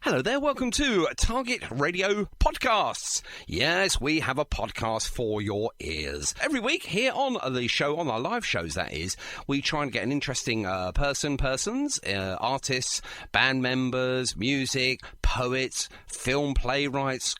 Hello there, welcome to Target Radio Podcasts. Yes, we have a podcast for your ears. Every week here on the show, on our live shows that is, we try and get an interesting persons, artists, band members, music, poets, film playwrights.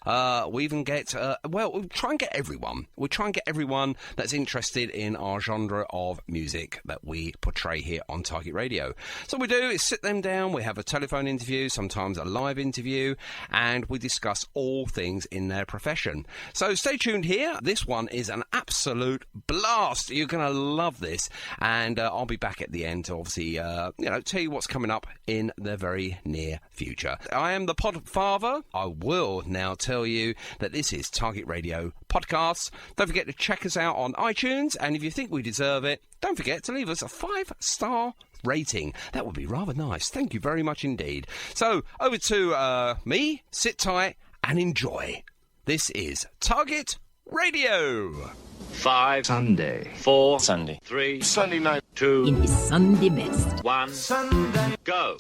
We even get, we'll try and get everyone. We'll try and get everyone that's interested in our genre of music that we portray here on Target Radio. So what we do is sit them down, we have a telephone interview, sometimes a live interview, and we discuss all things in their profession. So stay tuned here. This one is an absolute blast. You're going to love this, and I'll be back at the end to obviously, tell you what's coming up in the very near future. I am the Podfather. I will now tell you that this is Target Radio Podcasts. Don't forget to check us out on iTunes, and if you think we deserve it, don't forget to leave us a 5-star rating. That would be rather nice. Thank you very much indeed. So over to me. Sit tight and enjoy. This is Target Radio. 5 Sunday. 4 Sunday. 3 Sunday night. 2 in his Sunday best. 1 Sunday. Go.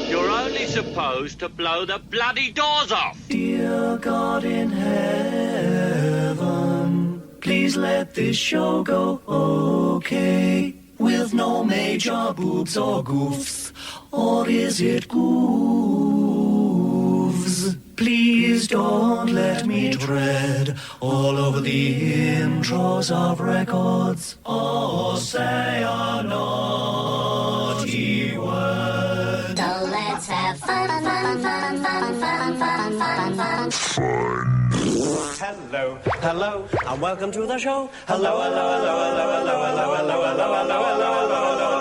You're only supposed to blow the bloody doors off. Dear God in heaven, please let this show go okay, with no major boobs or goofs, or is it goofs? Please don't let me tread all over the intros of records, or say a naughty word. So let's have fun. Hello, and welcome to the show. Hello,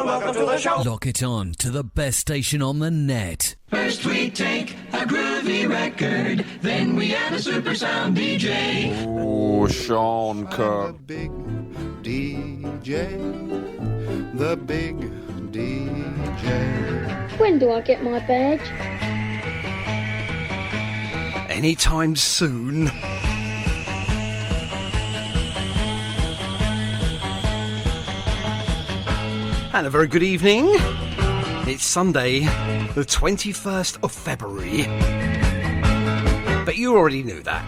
welcome to the show. Lock it on to the best station on the net. First we take a groovy record, then we add a super sound DJ. Oh, Sean Kirk. The big DJ. The big DJ. When do I get my badge? Anytime soon. And a very good evening. It's Sunday, the 21st of February. But you already knew that.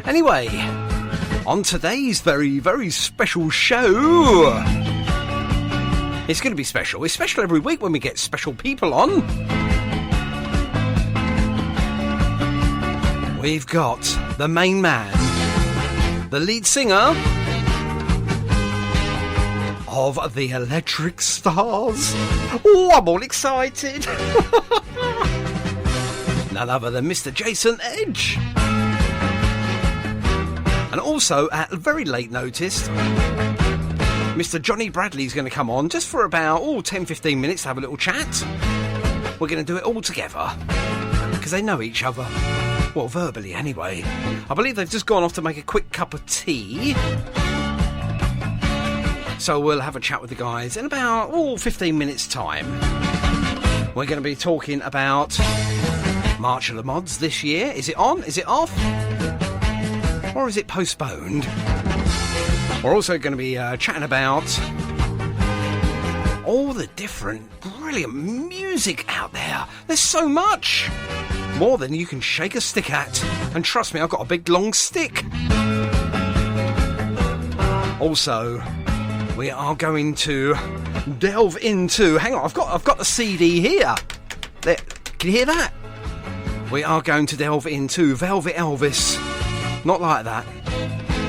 Anyway, on today's very, very special show. It's going to be special. It's special every week when we get special people on. We've got the main man, the lead singer of the Electric Stars. Oh, I'm all excited. None other than Mr. Jason Edge. And also, at very late notice, Mr. Johnny Bradley is going to come on just for about 10-15 minutes to have a little chat. We're going to do it all together because they know each other. Well, verbally anyway. I believe they've just gone off to make a quick cup of tea. So we'll have a chat with the guys in about 15 minutes time. We're going to be talking about March of the Mods this year. Is it on? Is it off? Or is it postponed? We're also going to be chatting about all the different brilliant music out there. There's so much. More than you can shake a stick at. And trust me, I've got a big long stick. Also, we are going to delve into... Hang on, I've got the CD here. There, can you hear that? We are going to delve into Velvet Elvis. Not like that.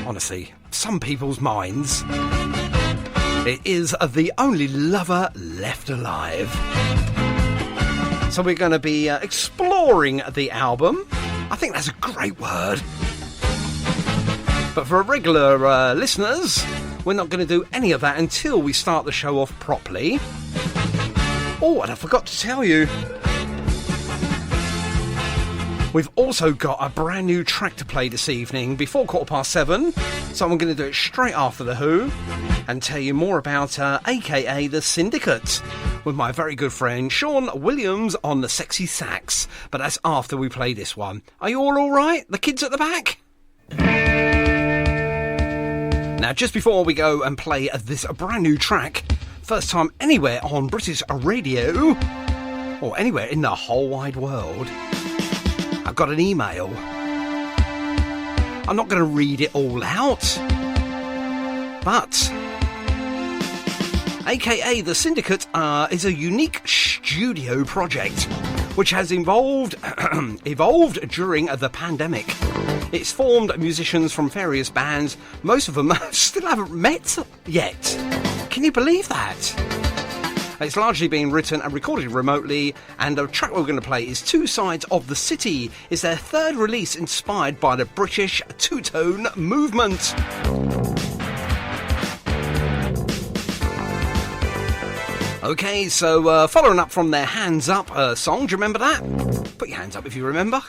Honestly, some people's minds. It is the only lover left alive. So we're going to be exploring the album. I think that's a great word. But for regular listeners, we're not going to do any of that until we start the show off properly. Oh, and I forgot to tell you. We've also got a brand new track to play this evening before 7:15, so I'm going to do it straight after The Who and tell you more about AKA The Syndicate with my very good friend Sean Williams on the sexy sax, but that's after we play this one. Are you all right? The kids at the back? Now, just before we go and play this brand new track, first time anywhere on British radio, or anywhere in the whole wide world, I've got an email. I'm not going to read it all out, but AKA The Syndicate is a unique studio project which has evolved during the pandemic. It's formed musicians from various bands. Most of them still haven't met yet. Can you believe that? It's largely been written and recorded remotely, and the track we're going to play is Two Sides of the City. It's their third release inspired by the British two-tone movement. Okay, so following up from their Hands Up song, do you remember that? Put your hands up if you remember.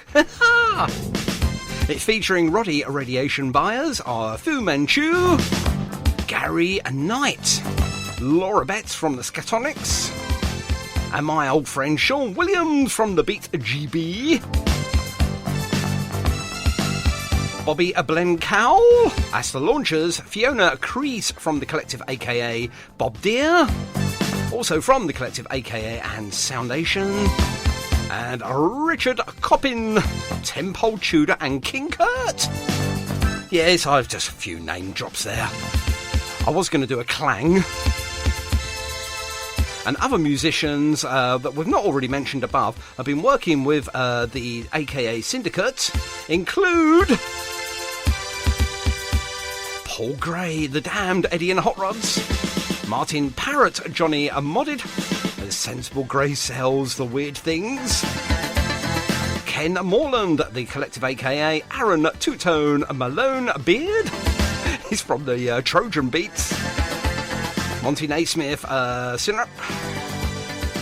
It's featuring Roddy Radiation Byers, Fu Manchu, Gary Knight, Laura Betts from the Scatonics, and my old friend Sean Williams from the Beat GB, Bobby Blencow as the launchers, Fiona Crease from the collective AKA Bob Deere, also from the collective AKA and Soundation, and Richard Coppin, Temple Tudor and King Kurt. Yes, I've just a few name drops there. I was going to do a clang. And other musicians that we've not already mentioned above have been working with the AKA Syndicate include Paul Gray, The Damned, Eddie and the Hot Rods, Martin Parrott, Johnny Modded, The Sensible Grey Cells, The Weird Things, Ken Morland, the collective AKA Aaron Two-Tone Malone Beard, he's from the Trojan Beats, Monty Naismith, Syrup,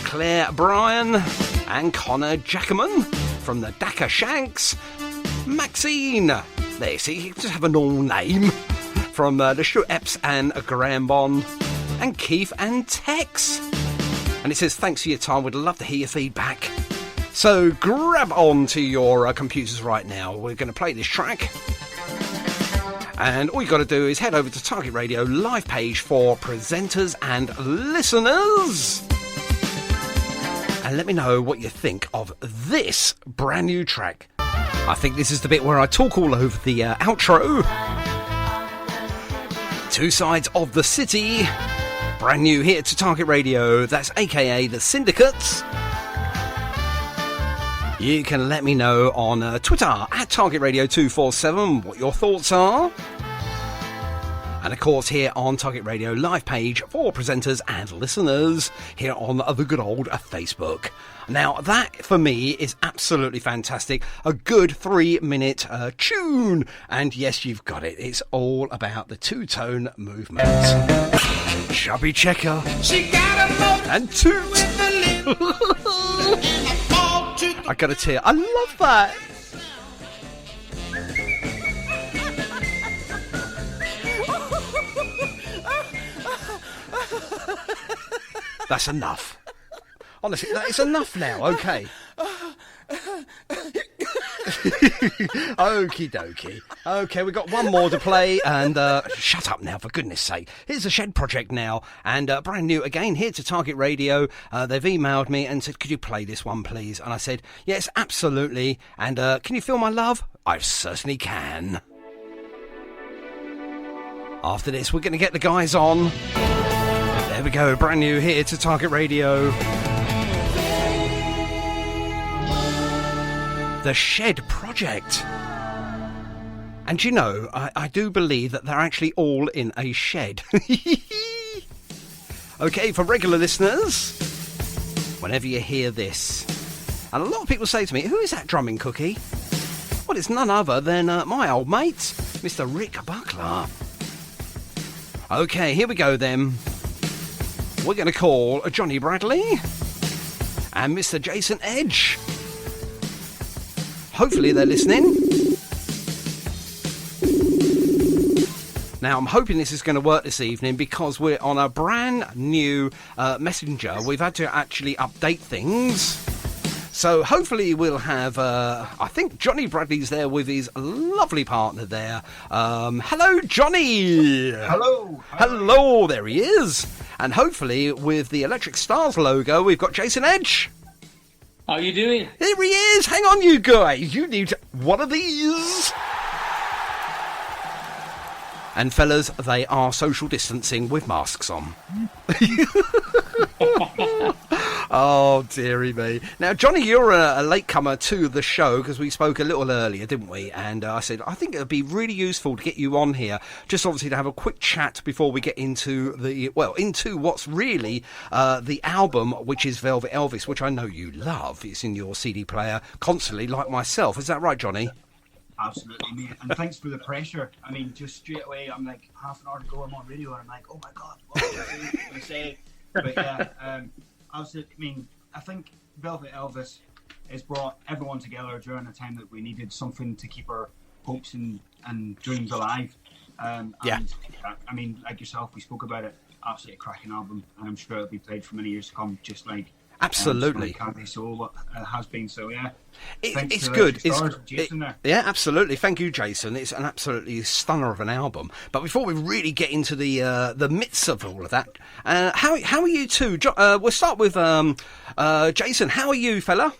Claire Bryan, and Connor Jackaman from the Dakar Shanks, Maxine, there you see, you just have a normal name, from the Stuart Epps and Graham Bond, and Keith and Tex. And it says, thanks for your time, we'd love to hear your feedback. So grab on to your computers right now, we're going to play this track. And all you got to do is head over to Target Radio live page for presenters and listeners. And let me know what you think of this brand new track. I think this is the bit where I talk all over the outro. Two Sides of the City. Brand new here to Target Radio. That's AKA The Syndicate. You can let me know on Twitter at Target Radio 247 what your thoughts are. And of course here on Target Radio live page for presenters and listeners here on the good old Facebook. Now that for me is absolutely fantastic. A good 3-minute tune. And yes, you've got it. It's all about the two-tone movement. Chubby Checker. She got a and toot. I gotta tell you, I love that. That's enough. Honestly, that is enough now, okay. Okie dokie. Okay, we've got one more to play, and shut up now, for goodness sake. Here's the Shed Project now, and brand new again here to Target Radio. They've emailed me and said, could you play this one, please? And I said, yes, absolutely. And can you feel my love? I certainly can. After this, we're going to get the guys on. There we go, brand new here to Target Radio. The Shed Project. And you know, I do believe that they're actually all in a shed. Okay, for regular listeners, whenever you hear this, and a lot of people say to me, who is that drumming cookie? Well, it's none other than my old mate, Mr. Rick Buckler. Okay, here we go then. We're going to call Johnny Bradley and Mr. Jason Edge hopefully they're listening. Now, I'm hoping this is going to work this evening because we're on a brand new messenger. We've had to actually update things. So hopefully we'll have, I think Johnny Bradley's there with his lovely partner there. Hello, Johnny. Hello. Hello, there he is. And hopefully with the Electric Stars logo, we've got Jason Edge. How you doing? Here he is. Hang on, you guys. You need one of these. And fellas, they are social distancing with masks on. Oh, dearie me. Now, Johnny, you're a latecomer to the show because we spoke a little earlier, didn't we? And I said, I think it would be really useful to get you on here, just obviously to have a quick chat before we get into into what's really the album, which is Velvet Elvis, which I know you love. It's in your CD player constantly, like myself. Is that right, Johnny? Absolutely, mate. And thanks for the pressure. I mean, just straight away, I'm like, half an hour ago, I'm on radio, and I'm like, oh my God, what am I going to say? But yeah, absolutely. I mean, I think Velvet Elvis has brought everyone together during a time that we needed something to keep our hopes and dreams alive. Yeah. And, I mean, like yourself, we spoke about it. Absolutely cracking album, and I'm sure it'll be played for many years to come, just like absolutely. So has been. So yeah, it's good. Jason there. Yeah, absolutely. Thank you, Jason. It's an absolutely stunner of an album. But before we really get into the midst of all of that, how are you two? We'll start with Jason. How are you, fella?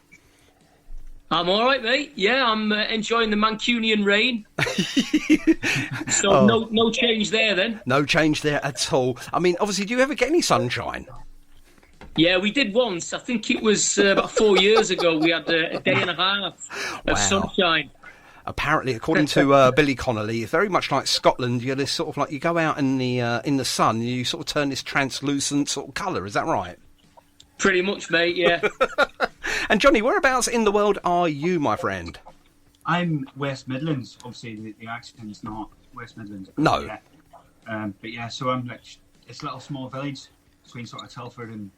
I'm all right, mate. Yeah, I'm enjoying the Mancunian rain. So no change there then. No change there at all. I mean, obviously, do you ever get any sunshine? Yeah, we did once. I think it was about 4 years ago. We had a day and a half of sunshine. Apparently, according to Billy Connolly, very much like Scotland, you're this sort of like you go out in the sun, and you sort of turn this translucent sort of colour. Is that right? Pretty much, mate. Yeah. And Johnny, whereabouts in the world are you, my friend? I'm West Midlands. Obviously, the accent's not West Midlands. No. Yeah. But yeah, so I'm like, it's a little small village between sort of Telford and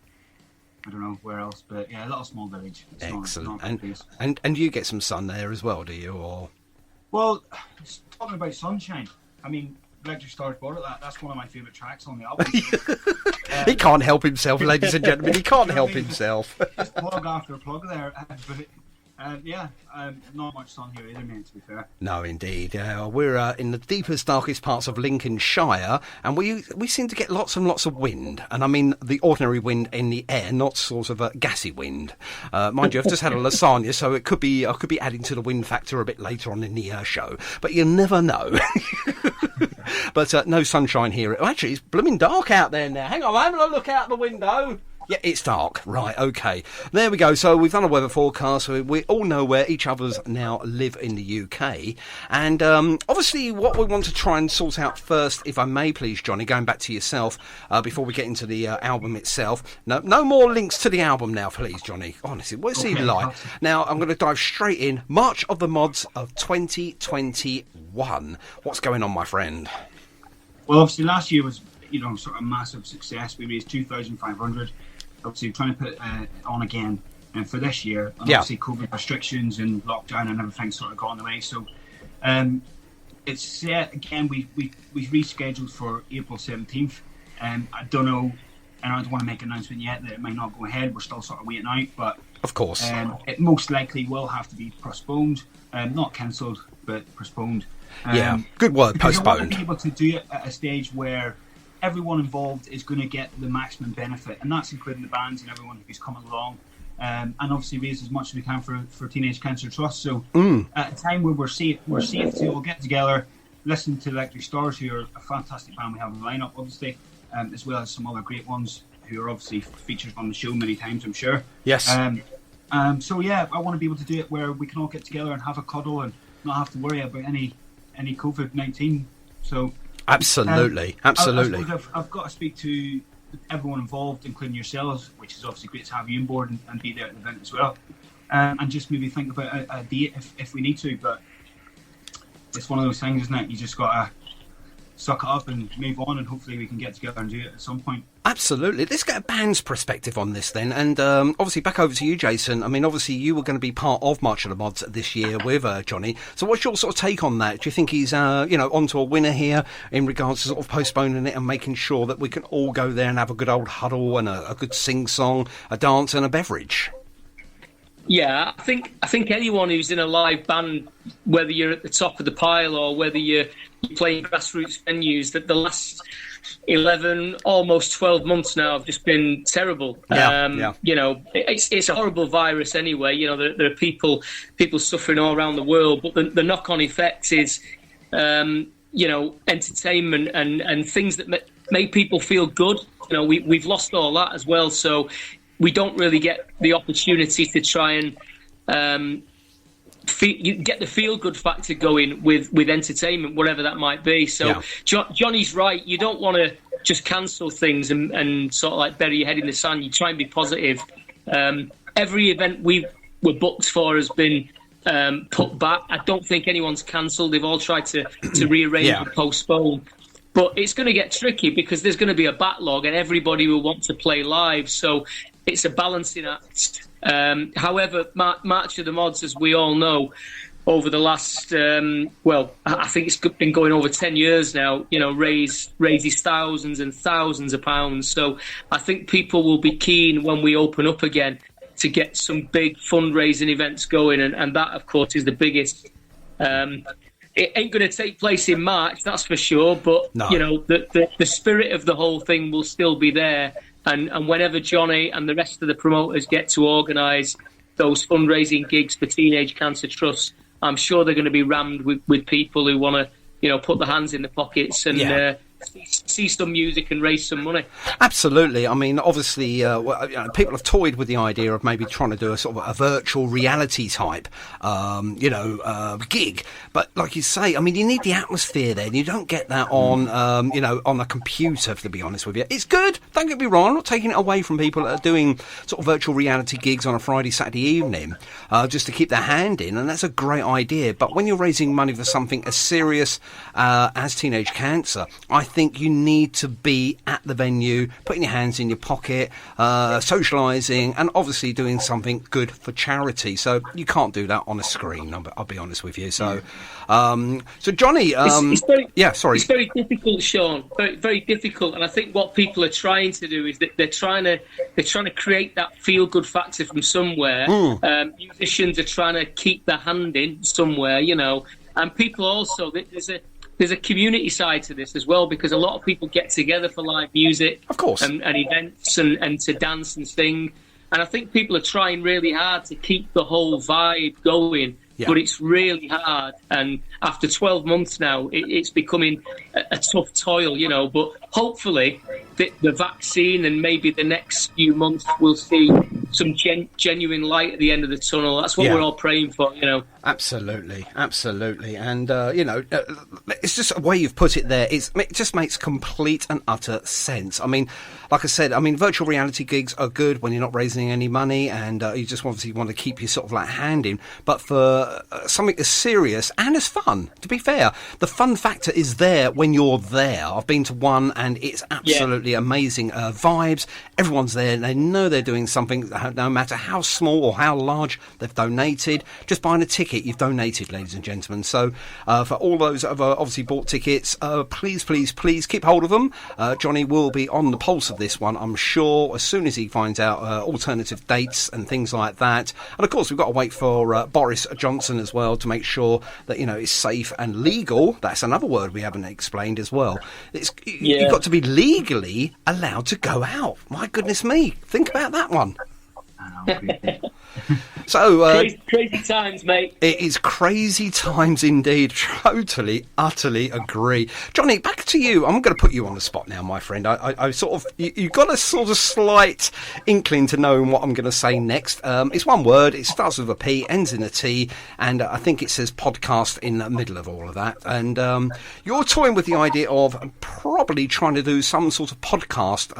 I don't know where else, but yeah, a little small village. It's excellent. Not a place. And you get some sun there as well, do you? Or well, talking about sunshine, I mean, Electric Stars brought it. That's one of my favourite tracks on the album. He can't help himself, ladies and gentlemen. He can't help himself. Just plug after plug there. But yeah, not much sun here either, mate, to be fair. No, indeed. We're in the deepest, darkest parts of Lincolnshire, and we seem to get lots and lots of wind. And I mean the ordinary wind in the air, not sort of a gassy wind. Mind you, I've just had a lasagna, so I could be adding to the wind factor a bit later on in the show. But you never know. But no sunshine here. Actually, it's blooming dark out there now. Hang on, I'm having a look out the window. Yeah, it's dark. Right, okay. There we go. So we've done a weather forecast. So we all know where each other's now live in the UK. And obviously what we want to try and sort out first, if I may please, Johnny, going back to yourself, before we get into the album itself. No more links to the album now, please, Johnny. Honestly, what's he like? Now, I'm going to dive straight in. March of the Mods of 2021. What's going on, my friend? Well, obviously last year was, sort of a massive success. We raised 2,500. Obviously trying to put it on again, and for this year, and obviously COVID restrictions and lockdown and everything sort of got in the way. So it's set again. We rescheduled for April 17th. I don't know, and I don't want to make an announcement yet that it might not go ahead. We're still sort of waiting out, but of course, it most likely will have to be postponed, not cancelled, but postponed. Good word, postponed. I want to be able to do it at a stage where everyone involved is going to get the maximum benefit, and that's including the bands and everyone who's coming along, and obviously raise as much as we can for Teenage Cancer Trust. So at a time where we're safe to all get together, listen to Electric Stars, who are a fantastic band we have in the lineup, obviously, as well as some other great ones who are obviously featured on the show many times, I'm sure. Yes. So yeah, I want to be able to do it where we can all get together and have a cuddle and not have to worry about any COVID-19. So. Absolutely. I've got to speak to everyone involved, including yourselves, which is obviously great to have you on board and be there at the event as well. And just maybe think about a date if we need to. But it's one of those things, isn't it? You just got to suck it up and move on, and hopefully we can get together and do it at some point. Absolutely. Let's get a band's perspective on this then. And obviously, back over to you, Jason. I mean, obviously, you were going to be part of March of the Mods this year with Johnny. So what's your sort of take on that? Do you think he's, onto a winner here in regards to sort of postponing it and making sure that we can all go there and have a good old huddle and a good sing-song, a dance and a beverage? Yeah, I think anyone who's in a live band, whether you're at the top of the pile or whether you're playing grassroots venues, that the last 11, almost 12 months now have just been terrible. It's a horrible virus anyway. There are people suffering all around the world, but the knock-on effect is, entertainment and things that make people feel good. We've lost all that as well, so we don't really get the opportunity to try and get the feel-good factor going with entertainment, whatever that might be. So Johnny's right. You don't want to just cancel things and sort of like bury your head in the sand. You try and be positive. Every event we were booked for has been put back. I don't think anyone's cancelled. They've all tried to rearrange and postpone. But it's going to get tricky because there's going to be a backlog and everybody will want to play live. So it's a balancing act. However, March of the Mods, as we all know, over the last, I think it's been going over 10 years now, raises thousands and thousands of pounds. So I think people will be keen when we open up again to get some big fundraising events going. And that, of course, is the biggest. It ain't going to take place in March, that's for sure. But, no. The spirit of the whole thing will still be there. And whenever Johnny and the rest of the promoters get to organise those fundraising gigs for Teenage Cancer Trust, I'm sure they're going to be rammed with people who want to, put their hands in the pockets and see some music and raise some money. Absolutely. I mean, obviously, people have toyed with the idea of maybe trying to do a sort of a virtual reality type, gig. But like you say, I mean, you need the atmosphere there. You don't get that on, on a computer, to be honest with you. It's good. Don't get me wrong. I'm not taking it away from people that are doing sort of virtual reality gigs on a Friday, Saturday evening, just to keep their hand in. And that's a great idea. But when you're raising money for something as serious as teenage cancer, I think you need to be at the venue, putting your hands in your pocket, socialising, and obviously doing something good for charity. So you can't do that on a screen. I'll be honest with you. So, Johnny, It's very difficult, Sean. Very, very difficult. And I think what people are trying to do is that they're trying to create that feel-good factor from somewhere. Musicians are trying to keep their hand in somewhere, and people also there's a community side to this as well, because a lot of people get together for live music, of course, and events and to dance and sing. And I think people are trying really hard to keep the whole vibe going, but it's really hard. And after 12 months now, it's becoming a tough toil, But hopefully the vaccine and maybe the next few months we'll see some genuine light at the end of the tunnel. That's what we're all praying for, Absolutely. And, it's just a way you've put it there. It just makes complete and utter sense. I mean, like I said, virtual reality gigs are good when you're not raising any money and you just obviously want to keep your sort of like hand in. But for something as serious and as fun, to be fair, the fun factor is there when you're there. I've been to one and it's absolutely amazing vibes. Everyone's there and they know they're doing something, no matter how small or how large they've donated. Just buying a ticket, you've donated, ladies and gentlemen. So for all those that have obviously bought tickets, please keep hold of them. Johnny will be on the pulse of this one, I'm sure, as soon as he finds out alternative dates and things like that. And of course, we've got to wait for Boris Johnson as well to make sure that it's safe and legal. That's another word we haven't explained as well. You've got to be legally allowed to go out. My goodness me, think about that one. So crazy times, mate. It is crazy times indeed. Totally, utterly agree. Johnny, back to you. I'm going to put you on the spot now, my friend. I sort of you've got a sort of slight inkling to know what I'm going to say next. It's one word. It starts with a P, ends in a T, and I think it says podcast in the middle of all of that. And you're toying with the idea of probably trying to do some sort of podcast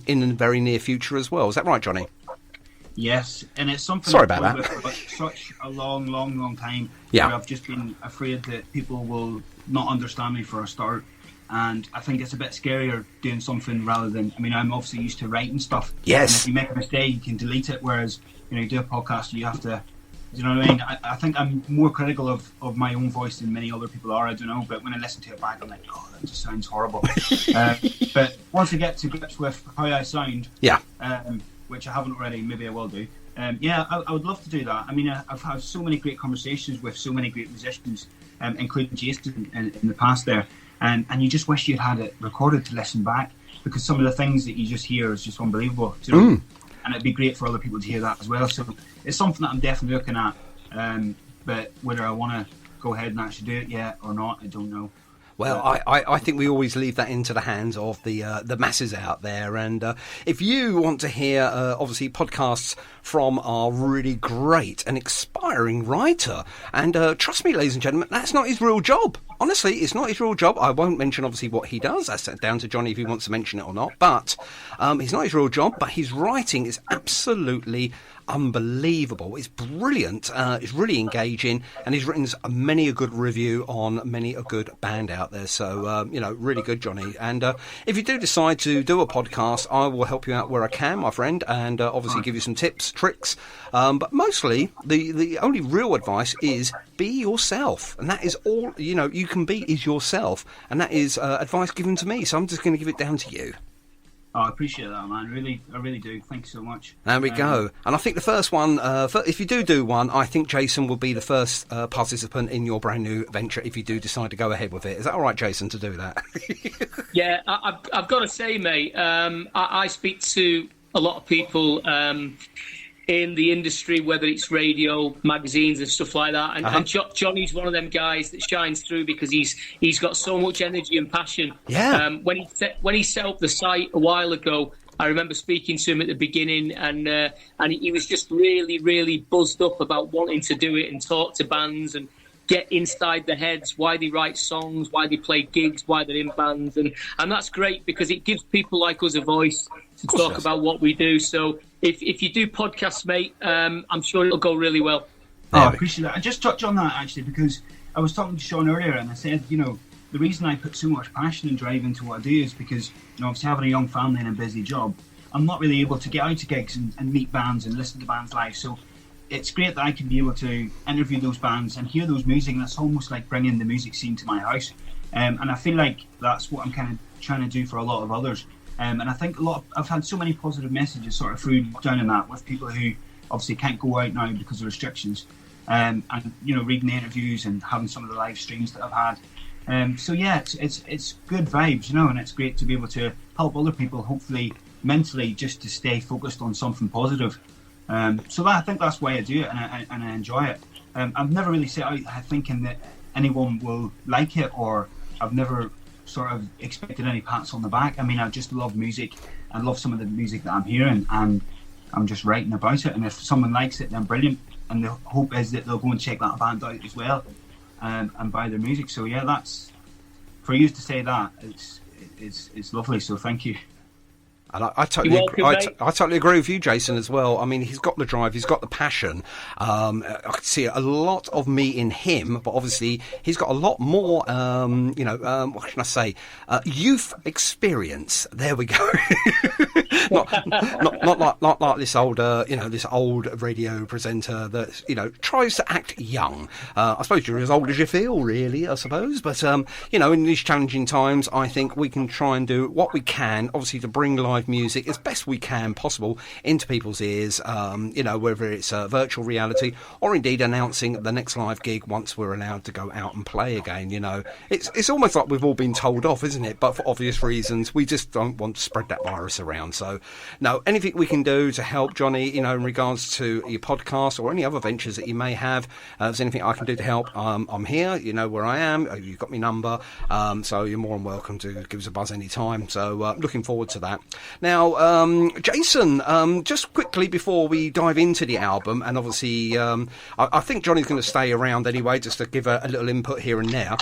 in the very near future as well. Is that right, Johnny? Yes, and it's something Sorry about that. For such a long time. Yeah. Where I've just been afraid that people will not understand me for a start. And I think it's a bit scarier doing something rather than, I mean, I'm obviously used to writing stuff. Yes. And if you make a mistake, you can delete it. Whereas, you do a podcast, you have to, you know what I mean? I think I'm more critical of my own voice than many other people are, I don't know. But when I listen to it back, I'm like, oh, that just sounds horrible. But once I get to grips with how I sound, which I haven't already, maybe I will do. I would love to do that. I mean, I've had so many great conversations with so many great musicians, including Jason in the past there. And you just wish you'd had it recorded to listen back, because some of the things that you just hear is just unbelievable. And it'd be great for other people to hear that as well. So it's something that I'm definitely looking at. But whether I want to go ahead and actually do it yet or not, I don't know. Well, I think we always leave that into the hands of the masses out there. And if you want to hear, obviously, podcasts from our really great and inspiring writer, and trust me, ladies and gentlemen, that's not his real job. Honestly, it's not his real job. I won't mention, obviously, what he does. That's down to Johnny if he wants to mention it or not. But it's not his real job, but his writing is absolutely unbelievable. It's brilliant. It's really engaging, and he's written many a good review on many a good band out there. So, really good, Johnny. And if you do decide to do a podcast, I will help you out where I can, my friend, and obviously give you some tips, tricks. But mostly, the only real advice is be yourself. And that is all, you can be is yourself. And that is advice given to me. So I'm just going to give it down to you. Oh, I appreciate that, man. I really do. Thanks so much. There we go. And I think the first one, if you do one, I think Jason will be the first participant in your brand new venture if you do decide to go ahead with it. Is that all right, Jason, to do that? Yeah, I've got to say, mate, I speak to a lot of people in the industry, whether it's radio, magazines and stuff like that. And Johnny's one of them guys that shines through because he's got so much energy and passion. Yeah. When he set up the site a while ago, I remember speaking to him at the beginning, and he was just really, really buzzed up about wanting to do it and talk to bands and get inside their heads, why they write songs, why they play gigs, why they're in bands. And that's great because it gives people like us a voice to talk about what we do. So if you do podcasts, mate, I'm sure it'll go really well. Oh, I appreciate that. I just touch on that, actually, because I was talking to Sean earlier and I said, the reason I put so much passion and drive into what I do is because, obviously having a young family and a busy job, I'm not really able to get out to gigs and meet bands and listen to bands live. So it's great that I can be able to interview those bands and hear those music, and that's almost like bringing the music scene to my house. And I feel like that's what I'm kind of trying to do for a lot of others. And I think I've had so many positive messages sort of through down in that with people who obviously can't go out now because of restrictions. And reading the interviews and having some of the live streams that I've had. So yeah, it's good vibes, and it's great to be able to help other people, hopefully mentally, just to stay focused on something positive. So I think that's why I do it, and I enjoy it. I've never really set out thinking that anyone will like it, or I've never sort of expected any pats on the back. I mean, I just love music. I love some of the music that I'm hearing, and I'm just writing about it. And if someone likes it, then brilliant. And the hope is that they'll go and check that band out as well, and buy their music. So yeah, that's for you to say that. It's lovely. So thank you. And I totally agree with you, Jason, as well. I mean, he's got the drive, he's got the passion. I could see a lot of me in him, but obviously he's got a lot more, what can I say? Youth experience. There we go. not like this old, this old radio presenter that tries to act young. I suppose you're as old as you feel, really. I suppose, but in these challenging times, I think we can try and do what we can, obviously, to bring live music as best we can possible into people's ears, whether it's virtual reality or indeed announcing the next live gig once we're allowed to go out and play again. It's almost like we've all been told off, isn't it? But for obvious reasons, we just don't want to spread that virus around. So no, anything we can do to help Johnny, in regards to your podcast or any other ventures that you may have, if there's anything I can do to help, I'm here. You know where I am. You've got my number, so you're more than welcome to give us a buzz anytime. So looking forward to that. Now, Jason, just quickly before we dive into the album, and obviously I think Johnny's going to stay around anyway, just to give a little input here and there.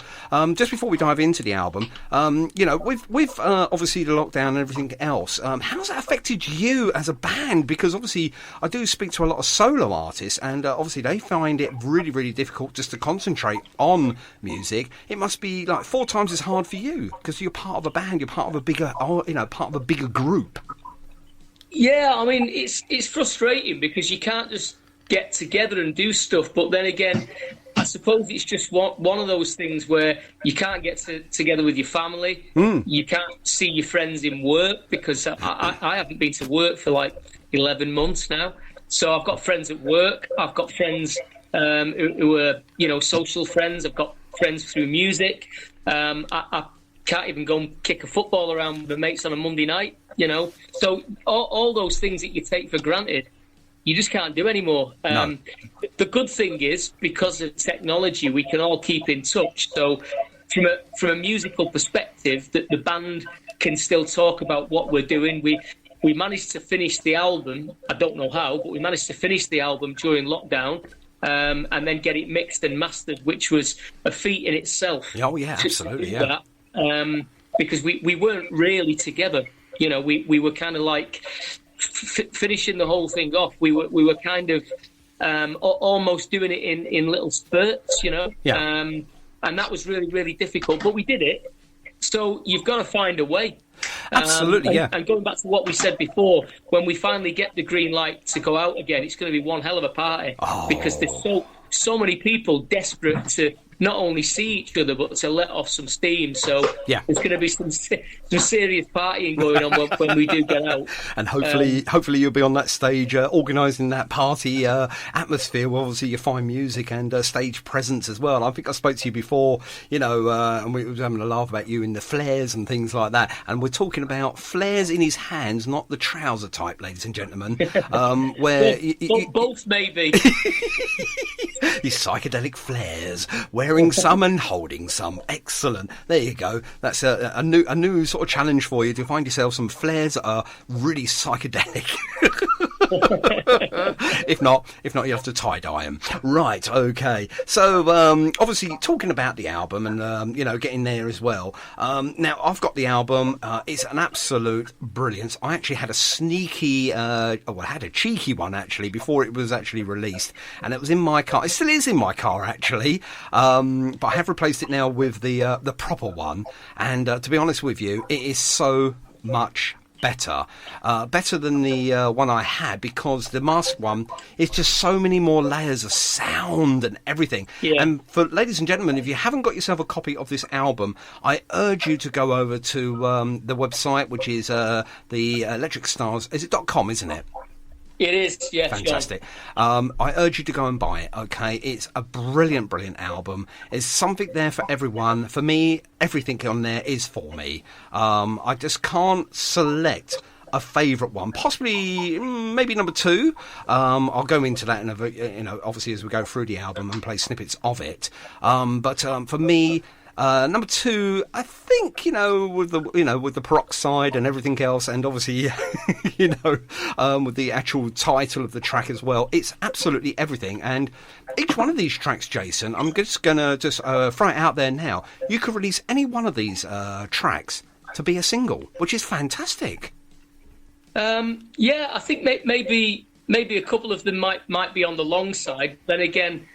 Just before we dive into the album, with obviously the lockdown and everything else, how's that affected you as a band? Because obviously I do speak to a lot of solo artists, and obviously they find it really, really difficult just to concentrate on music. It must be like 4 times as hard for you because you're part of a band, you're part of a bigger, part of a bigger group. Yeah, I mean, it's frustrating because you can't just get together and do stuff. But then again, I suppose it's just one of those things where you can't get together with your family. You can't see your friends in work because I haven't been to work for like 11 months now. So I've got friends at work. I've got friends who are, social friends. I've got friends through music. I can't even go and kick a football around with my mates on a Monday night, So all those things that you take for granted, you just can't do anymore. No. The good thing is, because of technology, we can all keep in touch. So from a musical perspective, that the band can still talk about what we're doing. We managed to finish the album. I don't know how, but we managed to finish the album during lockdown. And then get it mixed and mastered, which was a feat in itself. Oh, yeah, absolutely, yeah. Because we weren't really together. We were kind of like finishing the whole thing off. We were kind of almost doing it in little spurts, Yeah. And that was really, really difficult. But we did it. So you've got to find a way. Absolutely, yeah. And going back to what we said before, when we finally get the green light to go out again, it's going to be one hell of a party because there's so many people desperate to not only see each other but to let off some steam. So there's going to be some serious partying going on when we do get out. And hopefully you'll be on that stage organising that party atmosphere where obviously you find music and stage presence as well. I think I spoke to you before, and we were having a laugh about you in the flares and things like that. And we're talking about flares in his hands, not the trouser type, ladies and gentlemen. Where both maybe. These psychedelic flares, wearing some and holding some. Excellent. There you go. That's a new sort of challenge for you, to find yourself some flares that are really psychedelic. If not, you have to tie-dye them. Right, okay. So, obviously, talking about the album and, getting there as well. Now, I've got the album. It's an absolute brilliance. I actually had a sneaky, I had a cheeky one, actually, before it was actually released. And it was in my car. It still is in my car, actually. But I have replaced it now with the proper one. And to be honest with you, it is so much better than the one I had, because the masked one is just so many more layers of sound and everything. And for ladies and gentlemen, if you haven't got yourself a copy of this album, I urge you to go over to the website, which is the Electric Stars. Is it .com, isn't it? It is, yes. Fantastic. I urge you to go and buy it, okay? It's a brilliant, brilliant album. There's something there for everyone. For me, everything on there is for me. I just can't select a favourite one. Possibly, maybe number 2. I'll go into that, obviously as we go through the album and play snippets of it. But for me, number 2, I think, with the peroxide and everything else, and obviously, with the actual title of the track as well, it's absolutely everything. And each one of these tracks, Jason, I'm just going to throw it out there now. You could release any one of these tracks to be a single, which is fantastic. I think maybe a couple of them might be on the long side. Then again,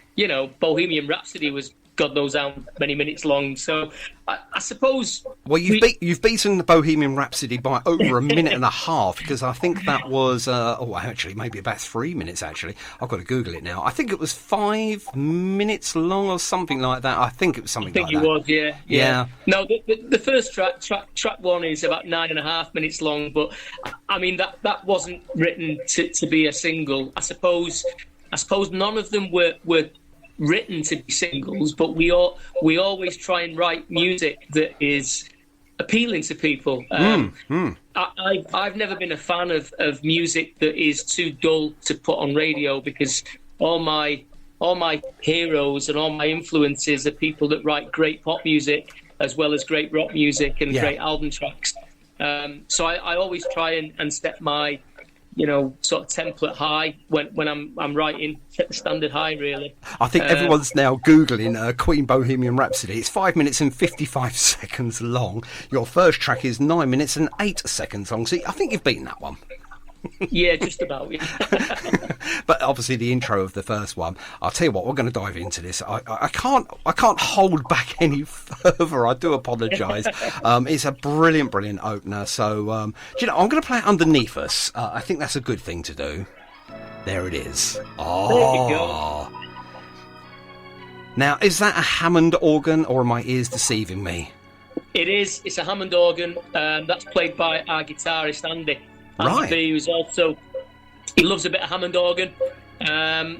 Bohemian Rhapsody was God knows how many minutes long. So I suppose. Well, you've beaten the Bohemian Rhapsody by over a minute and a half, because I think that was actually maybe about 3 minutes. Actually, I've got to Google it now. I think it was 5 minutes long or something like that. I think it was something like that. I think it was, yeah. No, the first track 1 is about 9.5 minutes long, but I mean that wasn't written to be a single. I suppose none of them were written to be singles, but we always try and write music that is appealing to people. I've never been a fan of music that is too dull to put on radio, because all my heroes and all my influences are people that write great pop music as well as great rock music and great album tracks. So I always try and set my, sort of template high when I'm writing, set the standard high, really. I think everyone's now Googling Queen Bohemian Rhapsody. It's 5 minutes and 55 seconds long. Your first track is 9 minutes and 8 seconds long. So I think you've beaten that one. Yeah, just about. Yeah. But obviously the intro of the first one, I'll tell you what, we're going to dive into this. I can't hold back any further. I do apologise. It's a brilliant opener. So I'm going to play it underneath us. I think that's a good thing to do. There it is. Oh, there you go. Now, is that a Hammond organ, or are my ears deceiving me? It is. It's a Hammond organ. That's played by our guitarist Andy. Right. Andy, who's also, he loves a bit of Hammond organ.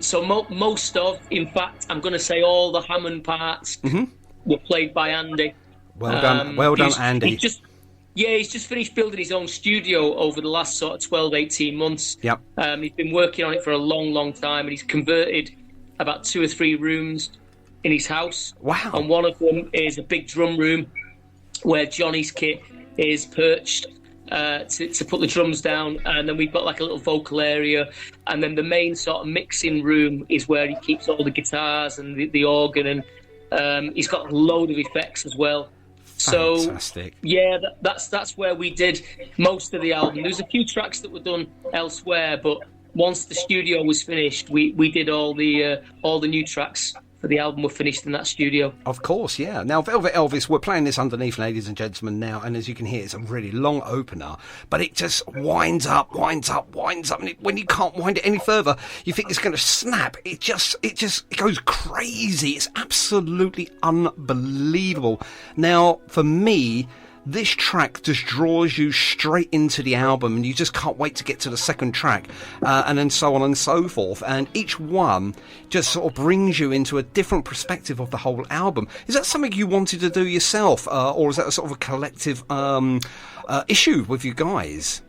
So most of, in fact, I'm going to say all the Hammond parts were played by Andy. Well done, Andy. He's just finished building his own studio over the last sort of 12, 18 months. Yep. He's been working on it for a long time, and he's converted about 2 or 3 rooms in his house. Wow. And one of them is a big drum room where Johnny's kit is perched. To put the drums down, and then we've got like a little vocal area, and then the main sort of mixing room is where he keeps all the guitars and the organ, and he's got a load of effects as well. Fantastic. So yeah, that's where we did most of the album. There's a few tracks that were done elsewhere, but once the studio was finished, we did all the new tracks for the album were finished in that studio. Of course, yeah. Now, Velvet Elvis, we're playing this underneath, ladies and gentlemen, now, and as you can hear, it's a really long opener, but it just winds up, and when you can't wind it any further, you think it's going to snap. It goes crazy. It's absolutely unbelievable. Now, for me, this track just draws you straight into the album, and you just can't wait to get to the second track, and then so on and so forth. And each one just sort of brings you into a different perspective of the whole album. Is that something you wanted to do yourself, or is that a sort of a collective issue with you guys?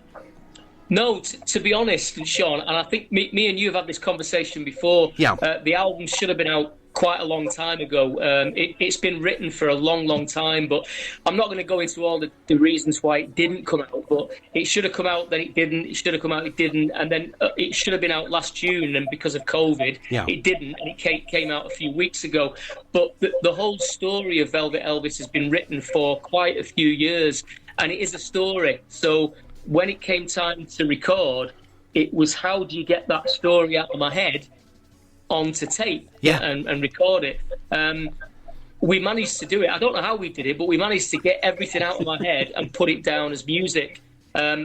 No, to be honest, Sean, and I think me and you have had this conversation before. Yeah. The album should have been out quite a long time ago. It's been written for a long time, but I'm not going to go into all the reasons why it didn't come out, but it should have come out, then it didn't, it should have come out, it didn't, and then it should have been out last June, and because of COVID, it didn't, and it came out a few weeks ago. But the whole story of Velvet Elvis has been written for quite a few years, and it is a story. So when it came time to record, it was, how do you get that story out of my head onto tape and record it? We managed to do it. I don't know how we did it, but we managed to get everything out of my head and put it down as music.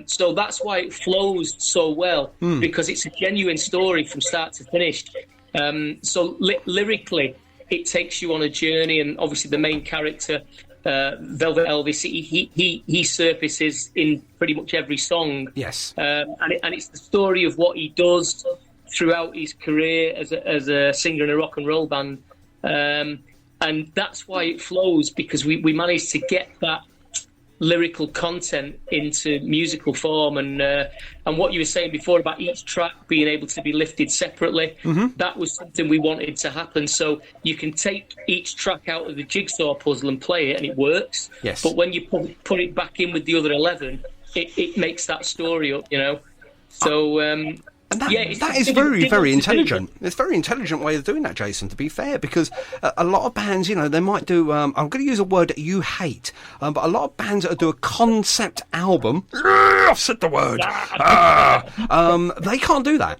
So that's why it flows so well, because it's a genuine story from start to finish. So lyrically, it takes you on a journey, and obviously the main character, Velvet Elvis, he surfaces in pretty much every song. Yes. And it's the story of what he does throughout his career as a singer in a rock and roll band, and that's why it flows, because we managed to get that lyrical content into musical form, and what you were saying before about each track being able to be lifted separately, that was something we wanted to happen. So you can take each track out of the jigsaw puzzle and play it, and it works. Yes. But when you put it back in with the other 11, it makes that story up, So and that is very intelligent. It's a very intelligent way of doing that, Jason, to be fair, because a lot of bands, they might do, I'm going to use a word that you hate, but a lot of bands that do a concept album, I've said the word, they can't do that.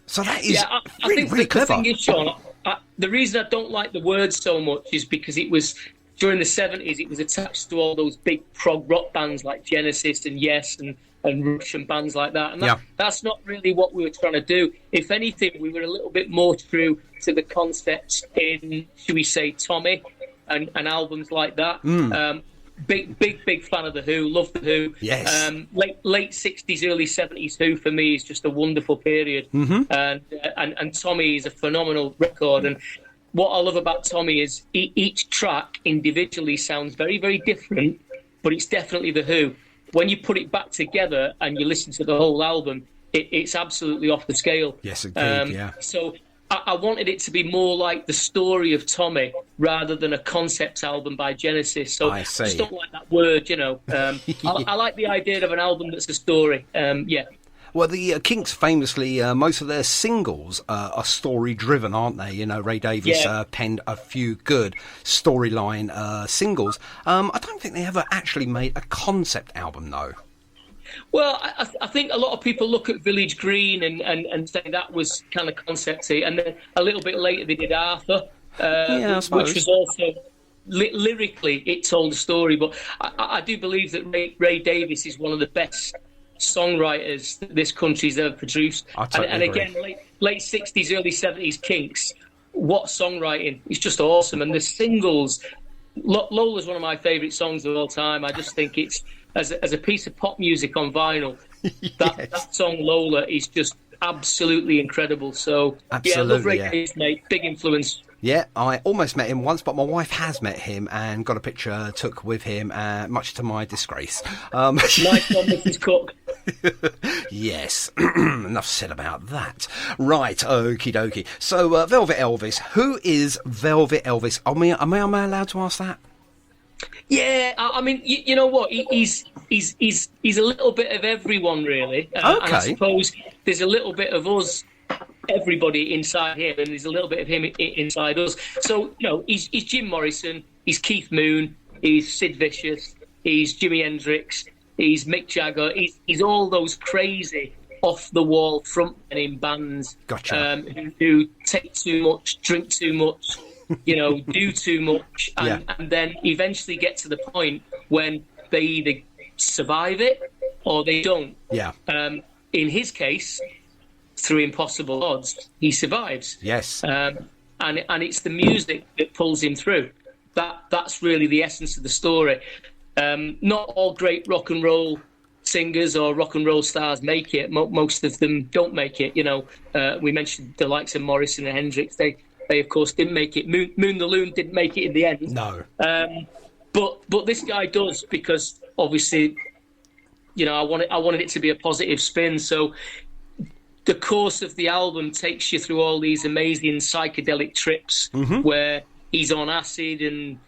So that is really clever. The thing is, Sean, the reason I don't like the word so much is because it was, during the 70s, it was attached to all those big prog rock bands like Genesis and Yes and Russian bands like that. And that's not really what we were trying to do. If anything, we were a little bit more true to the concepts in, should we say, Tommy and albums like that. Big fan of The Who, love The Who. Yes. Late 60s, early 70s Who, for me, is just a wonderful period. And Tommy is a phenomenal record. And what I love about Tommy is each track individually sounds very, very different, but it's definitely The Who. When you put it back together and you listen to the whole album, it's absolutely off the scale. Yes, indeed, So I wanted it to be more like the story of Tommy rather than a concept album by Genesis. So I just don't like that word, you know. I like the idea of an album that's a story. Yeah. Well, the Kinks famously, most of their singles are story-driven, aren't they? You know, Ray Davies penned a few good storyline singles. I don't think they ever actually made a concept album, though. Well, I think a lot of people look at Village Green and say that was kind of concepty, and then a little bit later they did Arthur, which was also lyrically it told a story. But I do believe that Ray Davies is one of the best songwriters that this country's ever produced. And again, late 60s, early 70s Kinks, what songwriting? It's just awesome. And the singles, Lola's one of my favourite songs of all time. I just think it's, as a piece of pop music on vinyl, that song Lola is just absolutely incredible. So I love Ray Davies, mate. Big influence. Yeah, I almost met him once, but my wife has met him and got a picture took with him, much to my disgrace. Nice one, Mrs. Cook. Yes, enough said about that. Right, okie dokie. So, Velvet Elvis. Who is Velvet Elvis? Am I allowed to ask that? Yeah, I mean, you know what? He's a little bit of everyone, really. Okay. And I suppose there's a little bit of us, everybody inside him, and there's a little bit of him inside us. So, you know, he's Jim Morrison, he's Keith Moon, he's Sid Vicious, he's Jimi Hendrix, he's Mick Jagger, he's all those crazy, off-the-wall frontmen in bands. Gotcha. Who take too much, drink too much, you know, do too much, and then eventually get to the point when they either survive it or they don't. Yeah. In his case, through impossible odds, he survives. Yes. And it's the music that pulls him through. That's really the essence of the story. Not all great rock and roll singers or rock and roll stars make it. Most of them don't make it. You know, we mentioned the likes of Morrison and Hendrix. They of course didn't make it. Moon the Loon didn't make it in the end. No. But this guy does, because obviously, you know, I wanted it to be a positive spin. So the course of the album takes you through all these amazing psychedelic trips where he's on acid and,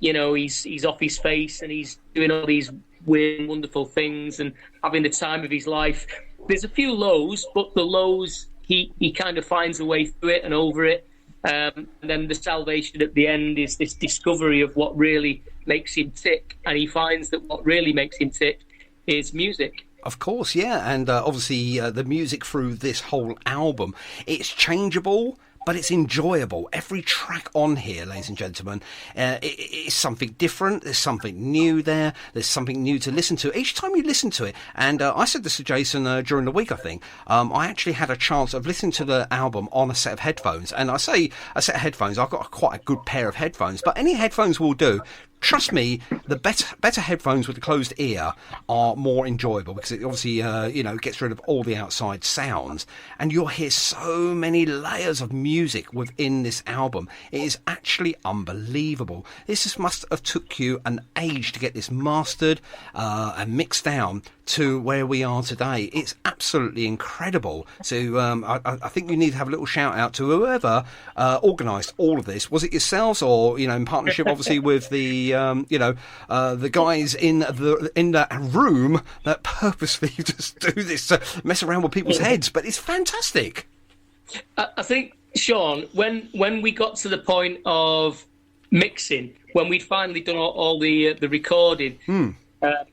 you know, he's off his face and he's doing all these weird and wonderful things and having the time of his life. There's a few lows, but the lows, he kind of finds a way through it and over it. And then the salvation at the end is this discovery of what really makes him tick. And he finds that what really makes him tick is music. Of course, yeah, and obviously the music through this whole album, it's changeable, but it's enjoyable. Every track on here, ladies and gentlemen, it's something different. There's something new there. There's something new to listen to each time you listen to it. And I said this to Jason during the week, I think. I actually had a chance of listening to the album on a set of headphones. And I say a set of headphones, I've got quite a good pair of headphones, but any headphones will do. Trust me, the better headphones with a closed ear are more enjoyable, because it obviously, gets rid of all the outside sounds. And you'll hear so many layers of music within this album. It is actually unbelievable. This just must have took you an age to get this mastered and mixed down to where we are today. It's absolutely incredible. So I think you need to have a little shout out to whoever organised all of this. Was it yourselves, or in partnership, obviously, with the the guys in the room that purposely just do this to mess around with people's heads? But it's fantastic. I think, Sean, when we got to the point of mixing, when we'd finally done all the recording.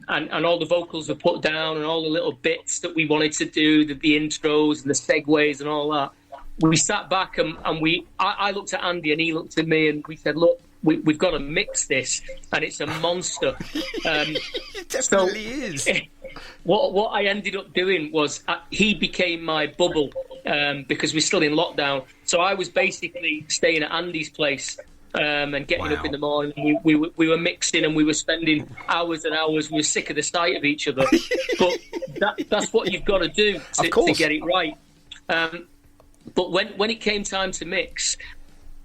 And all the vocals were put down and all the little bits that we wanted to do, the intros and the segues and all that, we sat back and I looked at Andy and he looked at me and we said, look, we've got to mix this, and it's a monster. It definitely is. What I ended up doing was he became my bubble because we're still in lockdown. So I was basically staying at Andy's place and getting up in the morning. We were mixing and we were spending hours and hours. We were sick of the sight of each other. But that's what you've got to do to get it right. But when it came time to mix,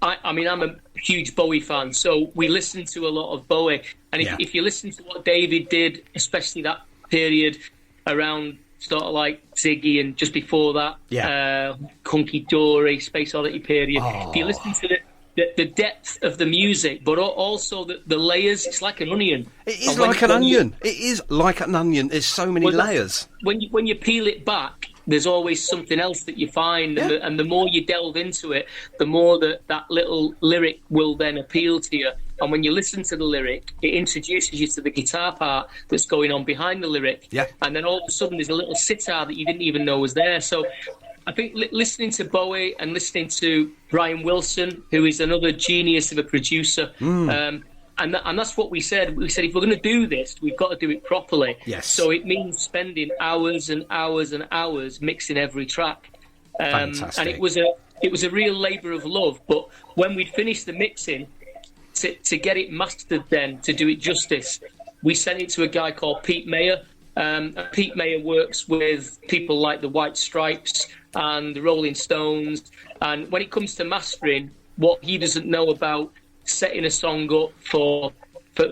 I mean, I'm a huge Bowie fan, so we listened to a lot of Bowie. And if you listen to what David did, especially that period around sort of like Ziggy, and just before that, Hunky Dory, Space Oddity period. If you listen to the depth of the music, but also the layers, it's like an onion. It is like an onion. It is like an onion. There's so many layers. When you peel it back, there's always something else that you find, and the more you delve into it, the more that little lyric will then appeal to you. And when you listen to the lyric, it introduces you to the guitar part that's going on behind the lyric. Yeah. And then all of a sudden there's a little sitar that you didn't even know was there. So I think listening to Bowie and listening to Brian Wilson, who is another genius of a producer, and that's what we said. We said, if we're going to do this, we've got to do it properly. Yes. So it means spending hours and hours and hours mixing every track. Fantastic. And it was a real labour of love. But when we'd finished the mixing, to get it mastered then, to do it justice, we sent it to a guy called Pete Mayer. Pete Mayer works with people like the White Stripes and the Rolling Stones. And when it comes to mastering, what he doesn't know about setting a song up for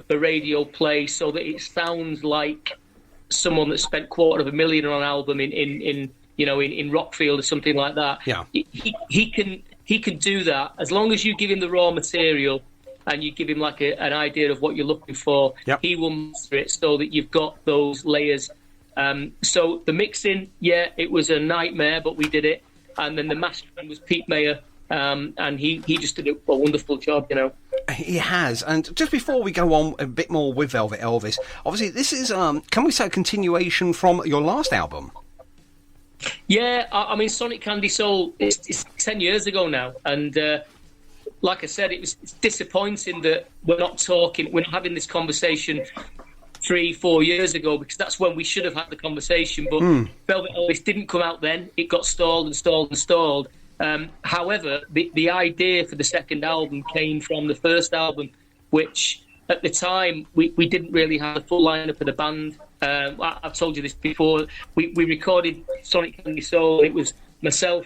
radio play so that it sounds like someone that spent $250,000 on an album in Rockfield or something like that. Yeah. He can do that as long as you give him the raw material and you give him like an idea of what you're looking for. Yep. He will master it so that you've got those layers. So the mixing, it was a nightmare, but we did it. And then the mastering was Pete Mayer, and he just did a wonderful job, He has. And just before we go on a bit more with Velvet Elvis, obviously this is, can we say, a continuation from your last album? Yeah, I mean, Sonic Candy Soul, it's 10 years ago now, and like I said, it's disappointing that we're not having this conversation 3-4 years ago, because that's when we should have had the conversation. But Velvet Elvis didn't come out then. It got stalled and stalled and stalled. However, the idea for the second album came from the first album, which at the time we didn't really have a full lineup of the band. I've told you this before. We recorded Sonic Candy Soul. It was myself,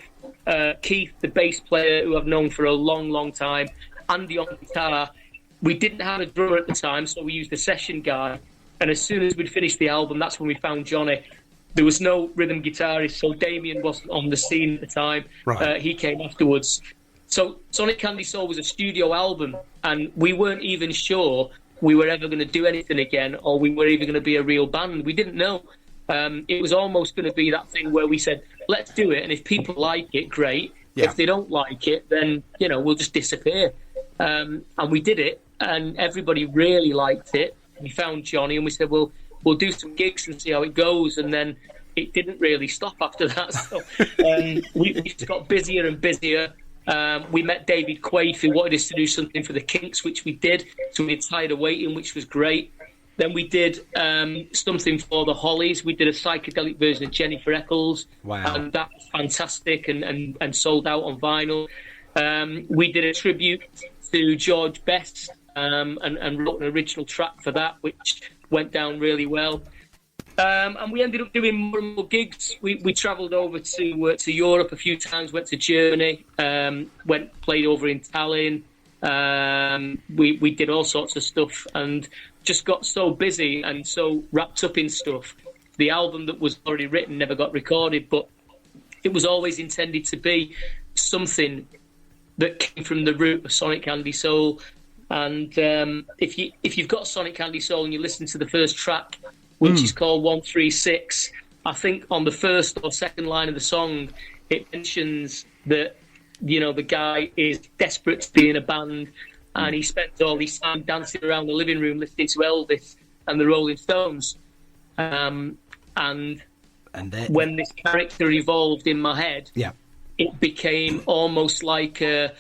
Keith, the bass player, who I've known for a long, long time, Andy on guitar. We didn't have a drummer at the time, so we used a session guy. And as soon as we'd finished the album, that's when we found Johnny. There was no rhythm guitarist, so Damien wasn't on the scene at the time. Right. He came afterwards. So Sonic Candy Soul was a studio album, and we weren't even sure we were ever going to do anything again, or we were even going to be a real band. We didn't know. It was almost going to be that thing where we said, let's do it, and if people like it, great. Yeah. If they don't like it, then, we'll just disappear. And we did it, and everybody really liked it. We found Johnny, and we said, well, we'll do some gigs and see how it goes. And then it didn't really stop after that. So we just got busier and busier. We met David Quaid, who wanted us to do something for the Kinks, which we did. So we did Tired of Waiting, which was great. Then we did something for the Hollies. We did a psychedelic version of Jennifer Eccles. Wow. And that was fantastic and sold out on vinyl. We did a tribute to George Best and wrote an original track for that, which went down really well. And we ended up doing more and more gigs. We travelled over to Europe a few times, went to Germany, played over in Tallinn. We did all sorts of stuff and just got so busy and so wrapped up in stuff. The album that was already written never got recorded, but it was always intended to be something that came from the root of Sonic Candy Soul. And if you've got Sonic Candy Soul and you listen to the first track, which is called 136, I think on the first or second line of the song, it mentions that, the guy is desperate to be in a band, and he spends all his time dancing around the living room listening to Elvis and the Rolling Stones. And then, when this character evolved in my head, it became almost like a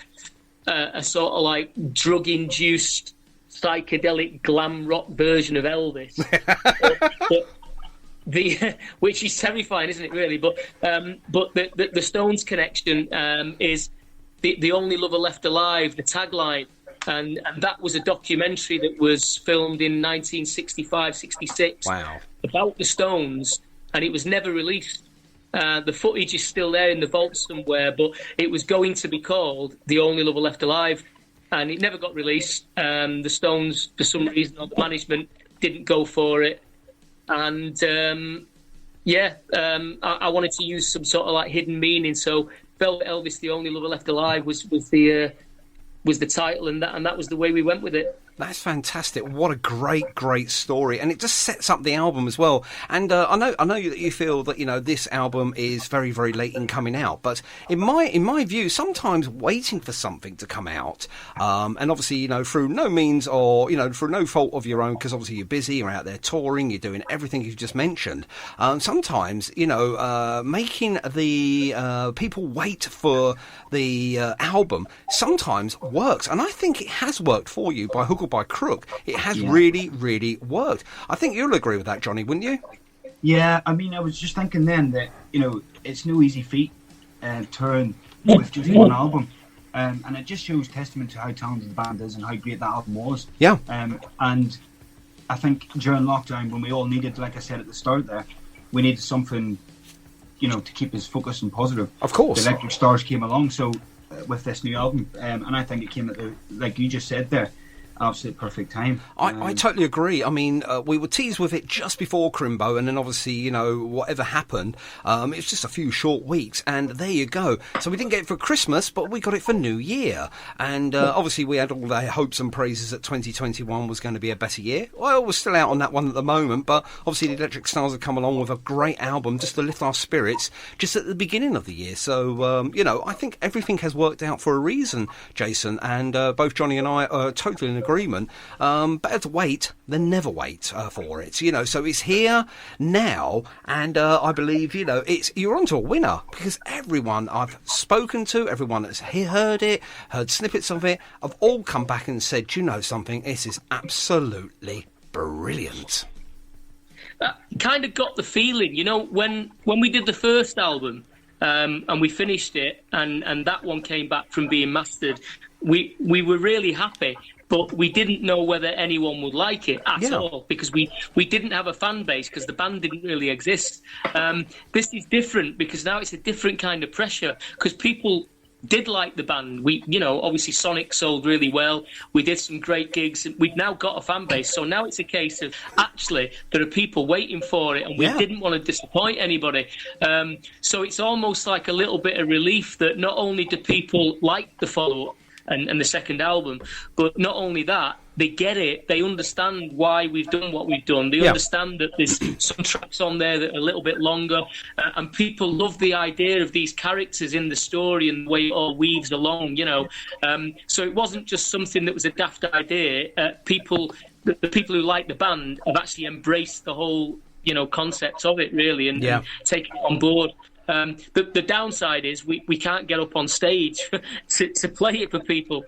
sort of like drug-induced psychedelic glam rock version of Elvis, which is terrifying, isn't it? Really, but the Stones connection is the only lover left alive. The tagline, and that was a documentary that was filmed in 1965-66. Wow. About the Stones, and it was never released. The footage is still there in the vault somewhere, but it was going to be called The Only Lover Left Alive, and it never got released. The Stones, for some reason, or the management didn't go for it. And Yeah, I wanted to use some sort of like hidden meaning. So Velvet Elvis, The Only Lover Left Alive was the title, and that was the way we went with it. That's fantastic. What a great story. And it just sets up the album as well. And I know that you feel that, this album is very, very late in coming out. But in my view, sometimes waiting for something to come out, and obviously, through no means or, through no fault of your own, because obviously you're busy, you're out there touring, you're doing everything you've just mentioned. Sometimes, making the people wait for the album sometimes works. And I think it has worked for you by hook or by crook. It has really, really worked. I think you'll agree with that, Johnny, wouldn't you? Yeah, I mean, I was just thinking then that, it's no easy feat touring with just one album. And it just shows testament to how talented the band is and how great that album was. Yeah. And I think during lockdown, when we all needed, like I said at the start there, we needed something, to keep us focused and positive. Of course. The Electric Stars came along, so with this new album, and I think it came at like you just said there, absolute perfect time. I totally agree. I mean, we were teased with it just before Crimbo, and then obviously, whatever happened, it's just a few short weeks, and there you go. So we didn't get it for Christmas, but we got it for New Year. And obviously we had all the hopes and praises that 2021 was going to be a better year. Well, we're still out on that one at the moment, but obviously the Electric Stars have come along with a great album just to lift our spirits just at the beginning of the year. So, I think everything has worked out for a reason, Jason, and both Johnny and I are totally in agreement. Better to wait than never wait for it, so it's here now, and I believe you're onto a winner, because everyone I've spoken to, everyone that's heard snippets of it, have all come back and said, something, this is absolutely brilliant. Kind of got the feeling, when we did the first album, and we finished it, and that one came back from being mastered, we were really happy. But we didn't know whether anyone would like it at all, because we didn't have a fan base, because the band didn't really exist. This is different, because now it's a different kind of pressure, because people did like the band. We, obviously Sonic sold really well. We did some great gigs. We've now got a fan base. So now it's a case of, actually, there are people waiting for it, and we didn't want to disappoint anybody. So it's almost like a little bit of relief that not only do people like the follow-up, and the second album, but not only that, they get it, they understand why we've done what we've done, they understand that there's some tracks on there that are a little bit longer, and people love the idea of these characters in the story and the way it all weaves along, so it wasn't just something that was a daft idea. The people who like the band have actually embraced the whole concept of it, really, and taken it on board. The downside is we can't get up on stage to play it for people,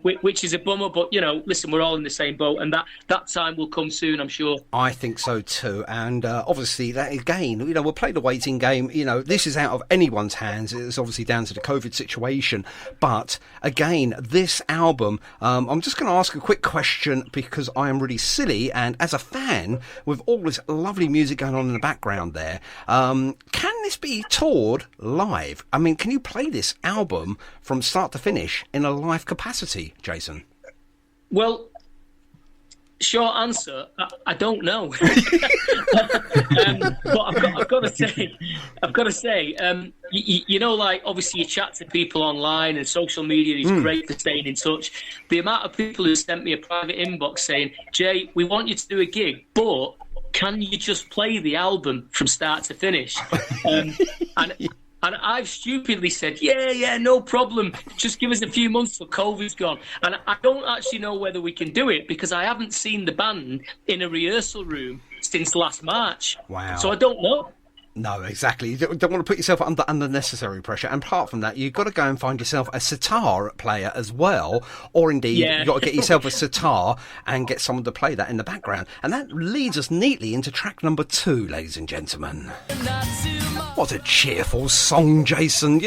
which is a bummer. But listen, we're all in the same boat, and that time will come soon, I'm sure. I think so too, and obviously that again, we'll play the waiting game. This is out of anyone's hands. It's obviously down to the COVID situation, but again, this album, I'm just going to ask a quick question, because I am really silly, and as a fan with all this lovely music going on in the background there, can this be toured live? I mean, can you play this album from start to finish in a live capacity, Jason? Well, short answer, I don't know. But I've got to say, like, obviously you chat to people online, and social media is great for staying in touch. The amount of people who sent me a private inbox saying, Jay, we want you to do a gig, but can you just play the album from start to finish? And I've stupidly said, yeah, no problem. Just give us a few months till COVID's gone. And I don't actually know whether we can do it, because I haven't seen the band in a rehearsal room since last March. Wow. So I don't know. No, exactly. You don't want to put yourself under unnecessary pressure. And apart from that, you've got to go and find yourself a sitar player as well. Or indeed, you've got to get yourself a sitar and get someone to play that in the background. And that leads us neatly into track number 2, ladies and gentlemen. What a cheerful song, Jason.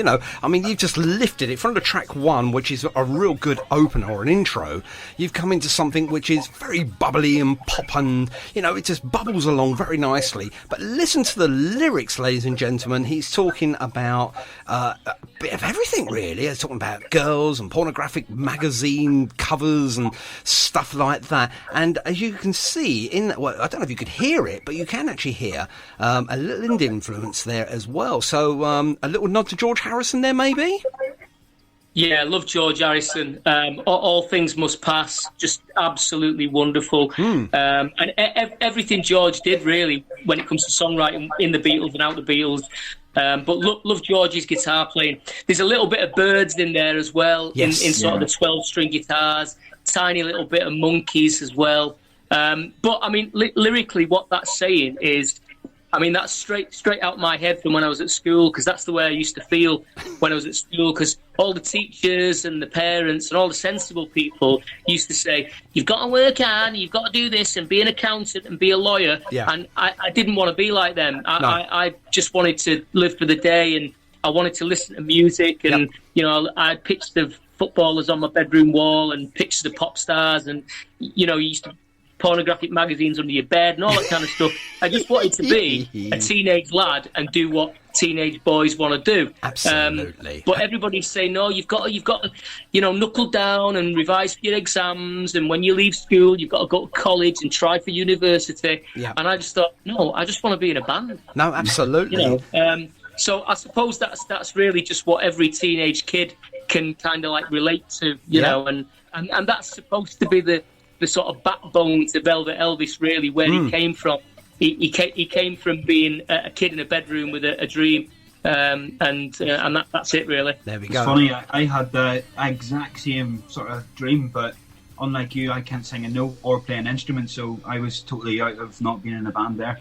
I mean, you've just lifted it from the track 1, which is a real good opener or an intro. You've come into something which is very bubbly and pop, and, it just bubbles along very nicely. But listen to the lyrics lyrics, ladies and gentlemen, he's talking about a bit of everything, really. He's talking about girls and pornographic magazine covers and stuff like that. And as you can see, I don't know if you could hear it, but you can actually hear a little indie influence there as well. So a little nod to George Harrison there, maybe? Yeah, I love George Harrison. All Things Must Pass, just absolutely wonderful. And everything George did, really, when it comes to songwriting in the Beatles and out the Beatles. But love George's guitar playing. There's a little bit of Birds in there as well, in sort of the 12-string guitars, tiny little bit of Monkeys as well. But, I mean, lyrically, what that's saying is, I mean, that's straight out my head from when I was at school, because that's the way I used to feel when I was at school, because all the teachers and the parents and all the sensible people used to say, you've got to work hard, you've got to do this and be an accountant and be a lawyer. Yeah. And I didn't want to be like them. I just wanted to live for the day, and I wanted to listen to music. And, you know, I had pictures of footballers on my bedroom wall and pictures of pop stars, and, you know, you used to pornographic magazines under your bed and all that kind of stuff. I just wanted to be a teenage lad and do what teenage boys want to do. Absolutely. But everybody's saying, no, you've got to, you know, knuckle down and revise for your exams, and when you leave school, you've got to go to college and try for university. Yeah. And I just thought, no, I just want to be in a band. No, absolutely. You know, so I suppose that's really just what every teenage kid can kind of like relate to, you know, and that's supposed to be the sort of backbone to Velvet Elvis, really, where he came from. He came from being a kid in a bedroom with a dream, and that's it, really. There we go. It's funny, I had the exact same sort of dream, but unlike you, I can't sing a note or play an instrument, so I was totally out of not being in a band there.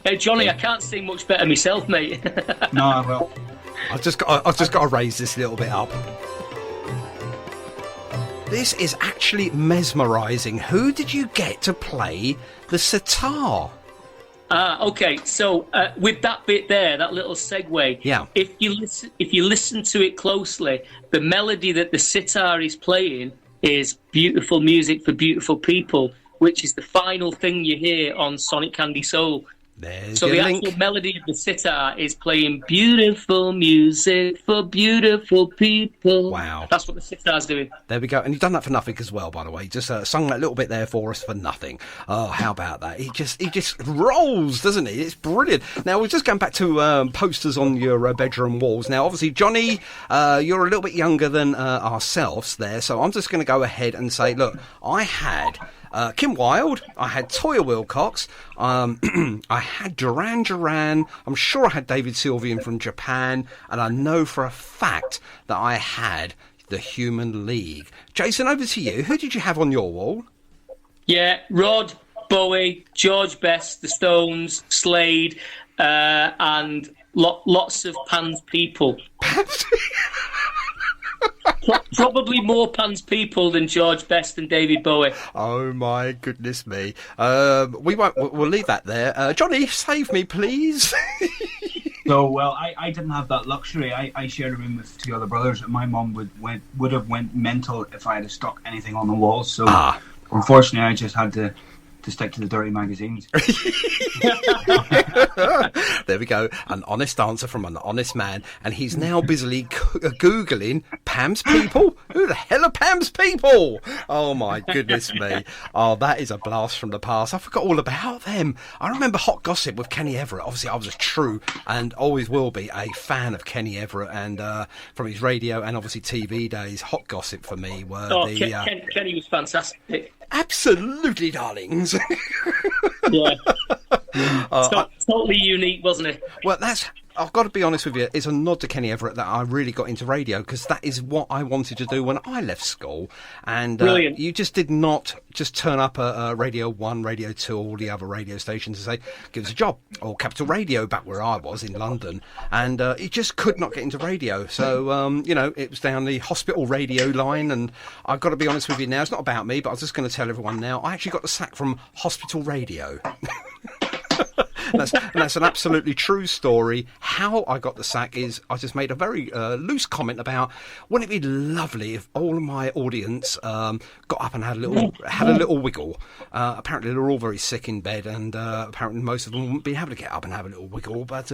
Hey, Johnny, I can't sing much better myself, mate. No, well, I've just got to raise this a little bit up. This is actually mesmerising. Who did you get to play the sitar? Okay. So with that bit there, that little segue. Yeah. If you listen to it closely, the melody that the sitar is playing is "Beautiful Music for Beautiful People," which is the final thing you hear on Sonic Candy Soul. There's so the actual melody of the sitar is playing beautiful music for beautiful people. Wow. That's what the sitar's doing. There we go. And you've done that for nothing as well, by the way. You just sung that little bit there for us for nothing. Oh, how about that? He just rolls, doesn't he? It's brilliant. Now, we're just going back to posters on your bedroom walls. Now, obviously, Johnny, you're a little bit younger than ourselves there, so I'm just going to go ahead and say, look, I had Kim Wilde, I had Toyah Willcox, I had Duran Duran, I'm sure I had David Sylvian from Japan, and I know for a fact that I had the Human League. Jason, over to you. Who did you have on your wall? Yeah, Rod, Bowie, George Best, The Stones, Slade, and lots of Pan's People. Probably more Pan's People than George Best and David Bowie. Oh my goodness me! We'll leave that there. Johnny, save me, please. So, well, I didn't have that luxury. I shared a room with two other brothers, and my mum would have went mental if I had stuck anything on the walls. So, unfortunately, I just had to stick to the dirty magazines. There we go. An honest answer from an honest man. And he's now busily Googling Pam's People. Who the hell are Pam's People? Oh, my goodness me. Oh, that is a blast from the past. I forgot all about them. I remember Hot Gossip with Kenny Everett. Obviously, I was a true and always will be a fan of Kenny Everett, and from his radio and obviously TV days, Hot Gossip for me were Kenny was fantastic. Absolutely, darlings. Yeah. Totally unique, wasn't it? Well, I've got to be honest with you, it's a nod to Kenny Everett that I really got into radio, because that is what I wanted to do when I left school. And you just did not just turn up at Radio 1, Radio 2, all the other radio stations and say, give us a job. Or Capital Radio, back where I was in London. And you just could not get into radio. So, it was down the hospital radio line. And I've got to be honest with you now, it's not about me, but I was just going to tell everyone now, I actually got the sack from hospital radio. that's an absolutely true story. How I got the sack is I just made a very loose comment about, wouldn't it be lovely if all of my audience got up and had a little wiggle. Apparently they're all very sick in bed, and apparently most of them wouldn't be able to get up and have a little wiggle. But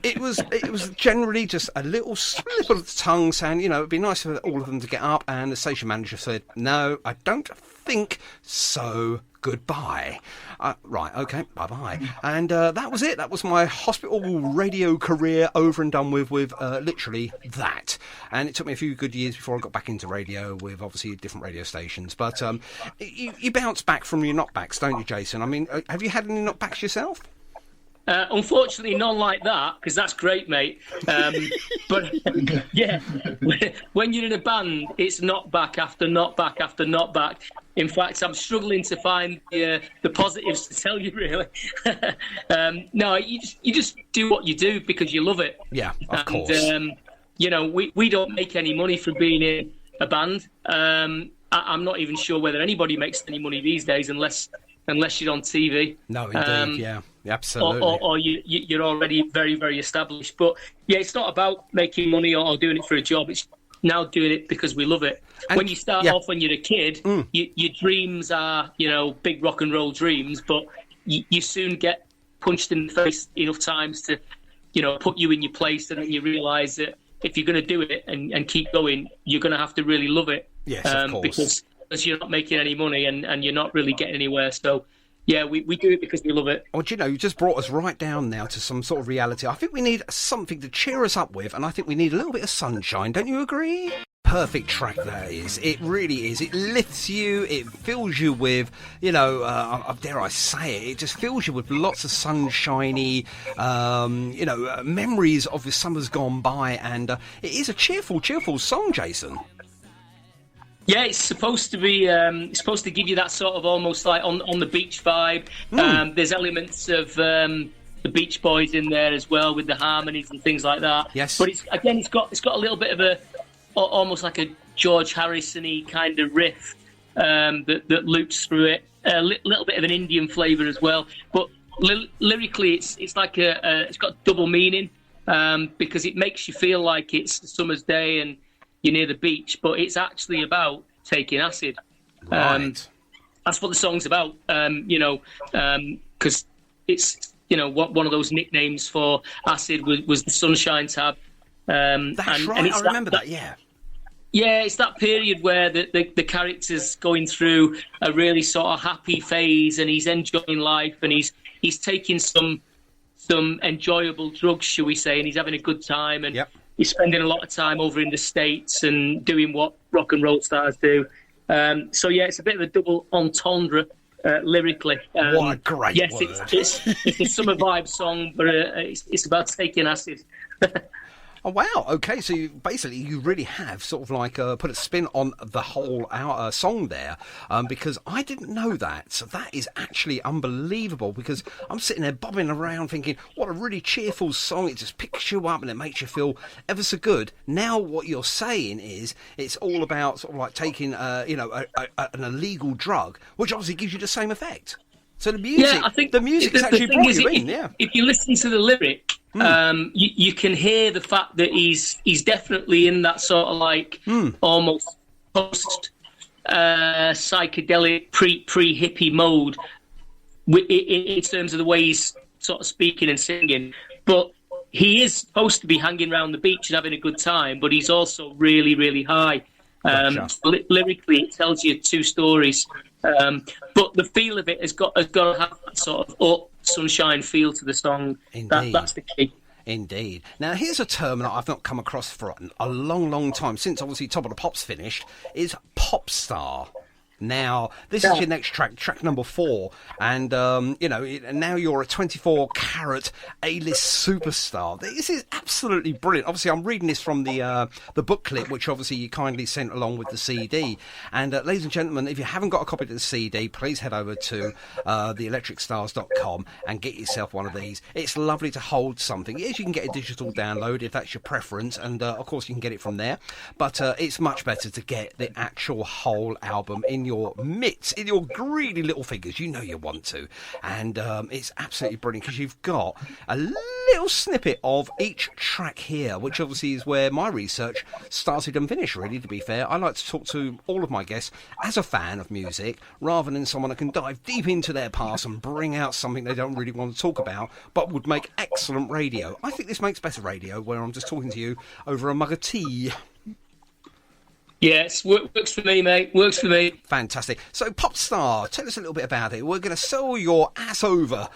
it was generally just a little slip of the tongue saying, it'd be nice for all of them to get up. And the station manager said, "No, I don't think so. Goodbye." Right, okay, bye-bye. And that was it. That was my hospital radio career over and done with literally that. And it took me a few good years before I got back into radio with obviously different radio stations. But you bounce back from your knockbacks, don't you, Jason? I mean, have you had any knockbacks yourself? Unfortunately, none like that, because that's great, mate. But yeah, when you're in a band, it's knockback after knockback after knockback. In fact, I'm struggling to find the positives to tell you, really. No, you just do what you do because you love it. Yeah, of course. We don't make any money from being in a band. I'm not even sure whether anybody makes any money these days, unless you're on TV. No, indeed, yeah, absolutely. Or you're already very, very established. But yeah, it's not about making money or doing it for a job. It's now doing it because we love it. And when you start off when you're a kid, your dreams are, big rock and roll dreams, but you soon get punched in the face enough times to, put you in your place, and then you realise that if you're going to do it and keep going, you're going to have to really love it. Yes, of course. Because you're not making any money and you're not really getting anywhere. So, yeah, we do it because we love it. Well, you just brought us right down now to some sort of reality. I think we need something to cheer us up with, and I think we need a little bit of sunshine. Don't you agree? Perfect track that is. It really is. It lifts you. It fills you with, dare I say it, it just fills you with lots of sunshiny, memories of the summers gone by. And it is a cheerful song, Jason. Yeah, it's supposed to be. It's supposed to give you that sort of almost like on the beach vibe. There's elements of the Beach Boys in there as well, with the harmonies and things like that. Yes. But it's got a little bit of almost like a George Harrison-y kind of riff that loops through it. A little bit of an Indian flavour as well. But lyrically, it's like it's got double meaning because it makes you feel like it's a summer's day and you're near the beach, but it's actually about taking acid. Right. That's what the song's about, because it's, one of those nicknames for acid was the Sunshine Tab. That's right, I remember that, yeah. Yeah, it's that period where the character's going through a really sort of happy phase and he's enjoying life and he's taking some enjoyable drugs, shall we say, and he's having a good time. And he's spending a lot of time over in the States and doing what rock and roll stars do. So, yeah, it's a bit of a double entendre lyrically. What a great yes, word. It's a summer vibe song, but it's about taking acid. Oh, wow. Okay, so you really have sort of like put a spin on the whole song there, because I didn't know that. So that is actually unbelievable, because I'm sitting there bobbing around thinking, what a really cheerful song. It just picks you up and it makes you feel ever so good. Now what you're saying is it's all about sort of like taking, an illegal drug, which obviously gives you the same effect. So the music, I think the music's actually brought you in, If you listen to the lyric, you can hear the fact that he's definitely in that sort of like almost post psychedelic pre-hippie mode in terms of the way he's sort of speaking and singing. But he is supposed to be hanging around the beach and having a good time, but he's also really, really high. Lyrically, it tells you two stories. But the feel of it has got to have that sort of sunshine feel to the song. That's the key. Indeed. Now, here's a term that I've not come across for a long, long time, since obviously Top of the Pops finished, is pop star. Now, this is your next track number 4, and now you're a 24-carat A-list superstar. This is absolutely brilliant. Obviously, I'm reading this from the booklet, which obviously you kindly sent along with the CD. And ladies and gentlemen, if you haven't got a copy of the CD, please head over to theelectricstars.com and get yourself one of these. It's lovely to hold something. Yes, you can get a digital download if that's your preference, and of course you can get it from there. But it's much better to get the actual whole album in your mitts, in your greedy little fingers. You know you want to. And it's absolutely brilliant because you've got a little snippet of each track here, which obviously is where my research started and finished, really, to be fair. I like to talk to all of my guests as a fan of music, rather than someone that can dive deep into their past and bring out something they don't really want to talk about, but would make excellent radio. I think this makes better radio, where I'm just talking to you over a mug of tea. Yes, works for me, mate. Works for me. Fantastic. So, Popstar, tell us a little bit about it. We're going to sell your ass over.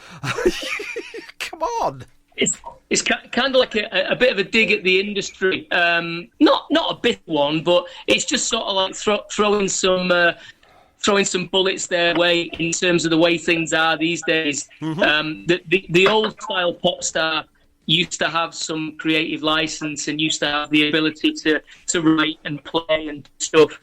Come on. It's kind of like a bit of a dig at the industry. Not a big one, but it's just sort of like throwing some bullets their way in terms of the way things are these days. Mm-hmm. The old style Popstar used to have some creative license and used to have the ability to write and play and stuff.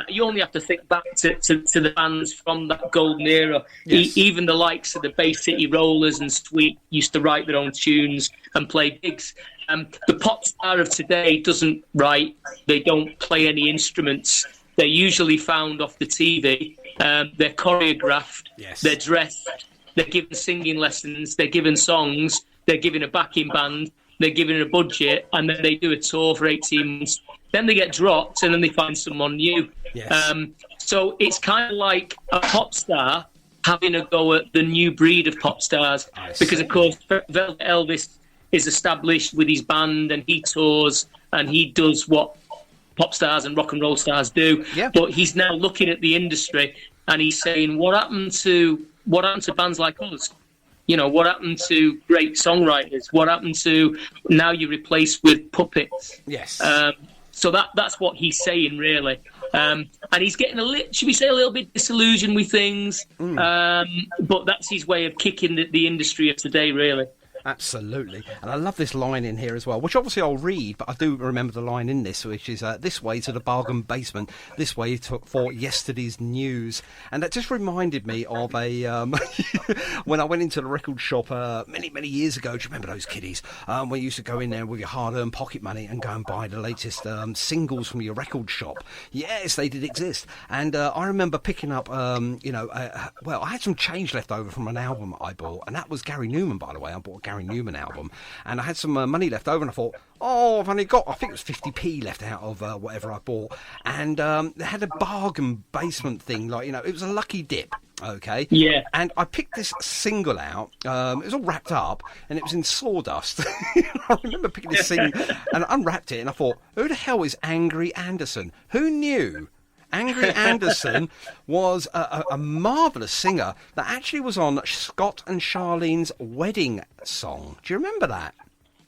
You only have to think back to the bands from that golden era. Yes. Even the likes of the Bay City Rollers and Sweet used to write their own tunes and play gigs. The pop star of today doesn't write. They don't play any instruments. They're usually found off the TV. They're choreographed. Yes. They're dressed. They're given singing lessons. They're given songs. They're given a backing band, they're given a budget, and then they do a tour for 18 months. Then they get dropped, and then they find someone new. Yes. So it's kind of like a pop star having a go at the new breed of pop stars. Because, of course, Velvet Elvis is established with his band, and he tours, and he does what pop stars and rock and roll stars do. Yeah. But he's now looking at the industry, and he's saying, what happened to bands like us? You know, what happened to great songwriters? What happened to now you're replaced with puppets? Yes. So that's what he's saying, really. And he's getting a little bit disillusioned with things. But that's his way of kicking the industry of today, really. Absolutely. And I love this line in here as well, which obviously I'll read, but I do remember the line in this, which is this way to the bargain basement, this way for yesterday's news. And that just reminded me of a when I went into the record shop many years ago. Do you remember those kiddies? Where you used to go in there with your hard-earned pocket money and go and buy the latest singles from your record shop. Yes, they did exist. And I remember picking up, I had some change left over from an album I bought, and that was Gary Newman, by the way. I bought a Gary Newman album, and I had some money left over, and I thought, I've only got, I think it was 50p left out of whatever I bought, and they had a bargain basement thing, like, it was a lucky dip. Okay. Yeah. And I picked this single out. It was all wrapped up, and it was in sawdust. I remember picking this thing and unwrapped it, and I thought, who the hell is Angry Anderson? Who knew? Angry Anderson was a marvellous singer that actually was on Scott and Charlene's wedding song. Do you remember that?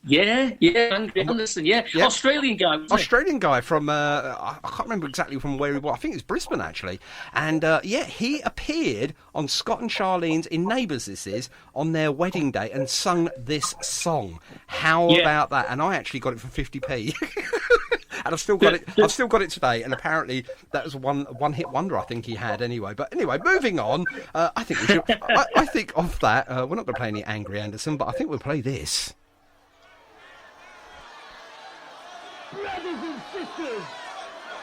Yeah, Angry Anderson, yeah. Australian guy. Australian guy from, I can't remember exactly from where he was. I think it's Brisbane, actually. And, he appeared on Scott and Charlene's, in Neighbours this is, on their wedding day and sung this song. How about that? And I actually got it for 50p. And I've still got it. I've still got it today. And apparently that was one hit wonder I think he had anyway. But anyway, moving on. I think we should. I think of that. We're not going to play any Angry Anderson, but I think we'll play this. Brothers and sisters,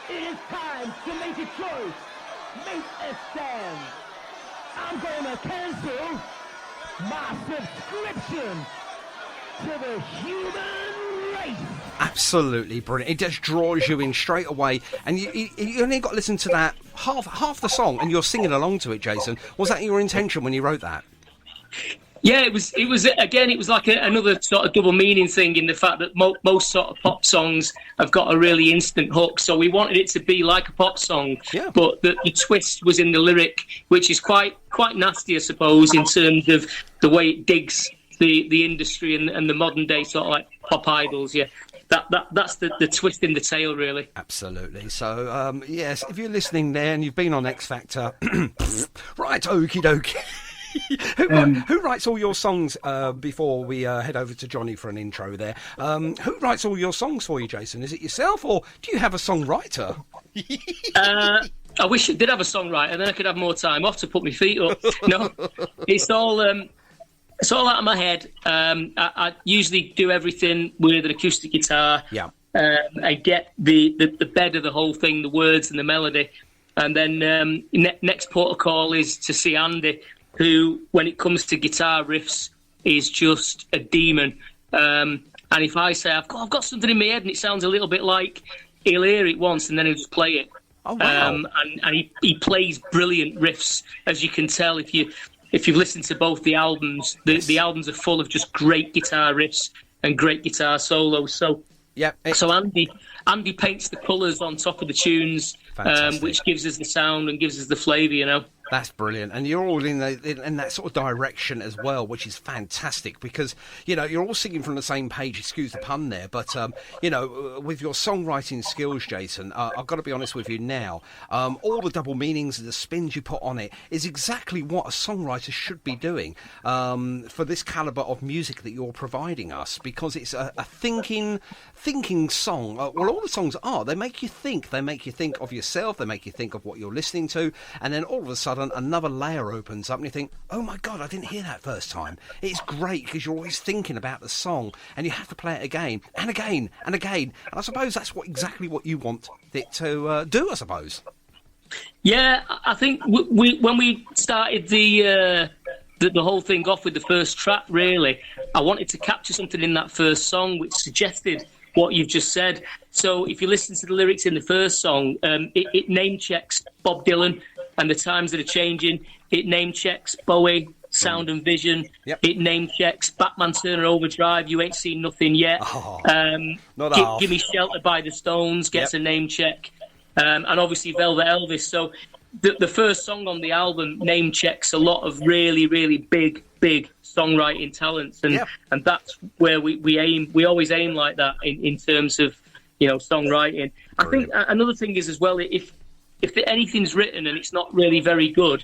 it is time to make a choice. Make a stand. I'm going to cancel my subscription to the human race. Absolutely brilliant. It just draws you in straight away, and you only got to listen to that half the song, and you're singing along to it. Jason, was that your intention when you wrote that? Yeah, it was again. It was like another sort of double meaning thing in the fact that most sort of pop songs have got a really instant hook. So we wanted it to be like a pop song, but the twist was in the lyric, which is quite nasty, I suppose, in terms of the way it digs the industry and the modern day sort of like pop idols. Yeah. That's the twist in the tale, really. Absolutely. So, yes, if you're listening there and you've been on X Factor, right, okie dokie. Who writes all your songs before we head over to Johnny for an intro there? Who writes all your songs for you, Jason? Is it yourself, or do you have a songwriter? I wish I did have a songwriter, then I could have more time off to put my feet up. No, it's all out of my head. I usually do everything with an acoustic guitar. Yeah. I get the bed of the whole thing, the words and the melody, And then next port of call is to see Andy, who, when it comes to guitar riffs, is just a demon. And if I say, I've got something in my head and it sounds a little bit like, he'll hear it once and then he'll just play it. Oh, wow. And he plays brilliant riffs, as you can tell if you've listened to both the albums. The albums are full of just great guitar riffs and great guitar solos. So So Andy paints the colours on top of the tunes, which gives us the sound and gives us the flavour, you know. That's brilliant, and you're all in that sort of direction as well, which is fantastic because you're all singing from the same page. Excuse the pun there, but with your songwriting skills, Jason, I've got to be honest with you now. All the double meanings and the spins you put on it is exactly what a songwriter should be doing for this calibre of music that you're providing us, because it's a thinking song. Well, all the songs are. They make you think. They make you think of yourself. They make you think of what you're listening to, and then all of a sudden another layer opens up and you think, oh my God, I didn't hear that first time. It's great because you're always thinking about the song and you have to play it again and again and again. And I suppose that's exactly what you want it to do, I suppose. Yeah, I think when we started the whole thing off with the first track, really, I wanted to capture something in that first song which suggested what you've just said. So if you listen to the lyrics in the first song, it name checks Bob Dylan and the times that are changing. It name checks Bowie, Sound and Vision. Yep. It name checks Batman Turner Overdrive, You Ain't Seen Nothing Yet. Give Me Shelter by the Stones gets a name check. And obviously Velvet Elvis. So the first song on the album name checks a lot of really, really big songwriting talents. And that's where we aim. We always aim like that in terms of, songwriting. Brilliant. I think another thing is as well, if anything's written and it's not really very good,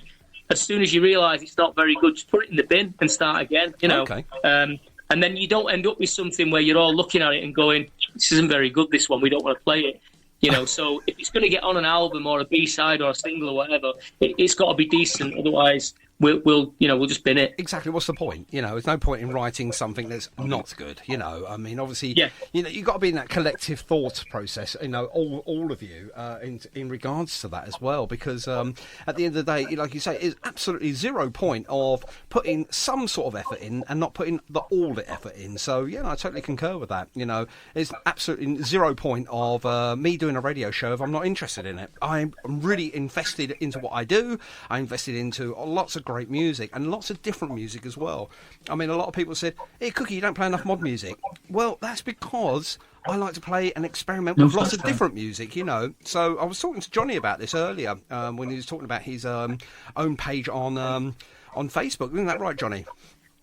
as soon as you realise it's not very good, just put it in the bin and start again, Okay. And then you don't end up with something where you're all looking at it and going, this isn't very good, this one, we don't want to play it. So if it's going to get on an album or a B-side or a single or whatever, it's got to be decent, otherwise we'll just bin it. Exactly. What's the point? There's no point in writing something that's not good. I mean, obviously, you've got to be in that collective thought process. All of you in regards to that as well, because at the end of the day, like you say, it's absolutely 0 point of putting some sort of effort in and not putting all the effort in. So I totally concur with that. It's absolutely 0 point of me doing a radio show if I'm not interested in it. I'm really invested into what I do. I'm invested into lots of great music and lots of different music as well. I mean, a lot of people said, hey Cookie, you don't play enough mod music. Well, that's because I like to play and experiment with lots of different music, So I was talking to Johnny about this earlier when he was talking about his own page on Facebook. Isn't that right, Johnny?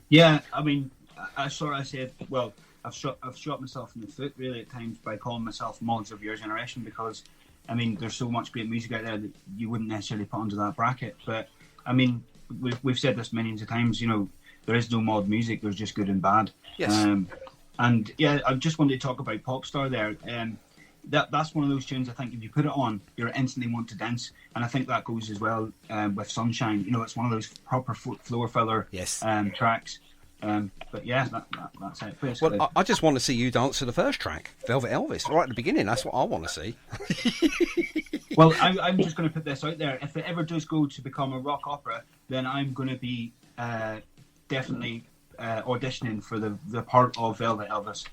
Yeah, I mean, I said, well, I've shot myself in the foot really at times by calling myself mods of your generation, because I mean, there's so much great music out there that you wouldn't necessarily put under that bracket. But I mean, we've said this millions of times, there is no mod music, there's just good and bad. Yes. And yeah, I just wanted to talk about Popstar there. That's one of those tunes I think if you put it on, you instantly want to dance. And I think that goes as well with Sunshine. It's one of those proper floor filler tracks. But yeah, that's it. Basically. Well, I just want to see you dance to the first track, Velvet Elvis, right at the beginning. That's what I want to see. Well, I'm just going to put this out there. If it ever does go to become a rock opera, then I'm going to be definitely auditioning for the part of Velvet Elvis.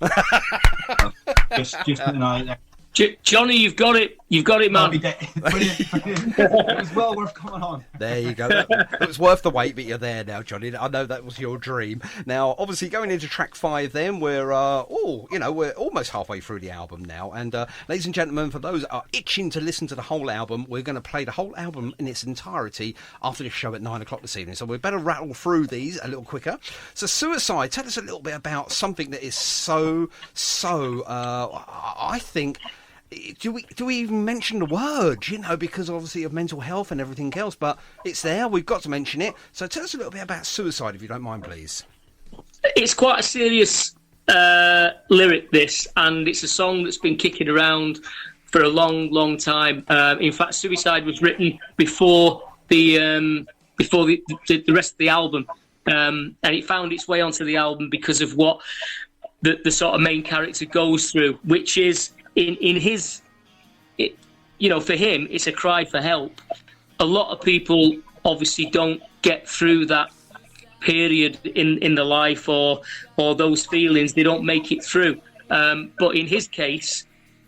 just putting it out there. Johnny, you've got it. You've got it, man. Brilliant. It was well worth coming on. There you go. It was worth the wait, but you're there now, Johnny. I know that was your dream. Now, obviously, going into track 5 then, we're we're almost halfway through the album now. And ladies and gentlemen, for those that are itching to listen to the whole album, we're going to play the whole album in its entirety after the show at 9 o'clock this evening. So we better rattle through these a little quicker. So Suicide, tell us a little bit about something that is so I think... Do we even mention the word, because obviously of mental health and everything else, but it's there, we've got to mention it. So tell us a little bit about Suicide, if you don't mind, please. It's quite a serious lyric, this, and it's a song that's been kicking around for a long time. In fact, Suicide was written before the rest of the album, and it found its way onto the album because of what the sort of main character goes through, which is... In for him, it's a cry for help. A lot of people obviously don't get through that period in their life or those feelings. They don't make it through. But in his case,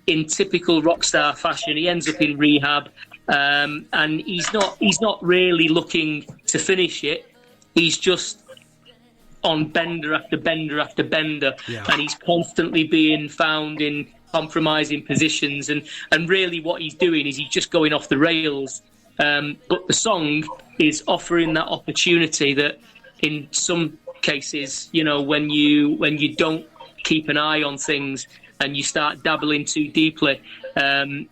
in typical rock star fashion, he ends up in rehab, and he's not really looking to finish it. He's just on bender after bender after bender, and he's constantly being found in compromising positions. And really what he's doing is he's just going off the rails. But the song is offering that opportunity that in some cases, when you don't keep an eye on things and you start dabbling too deeply,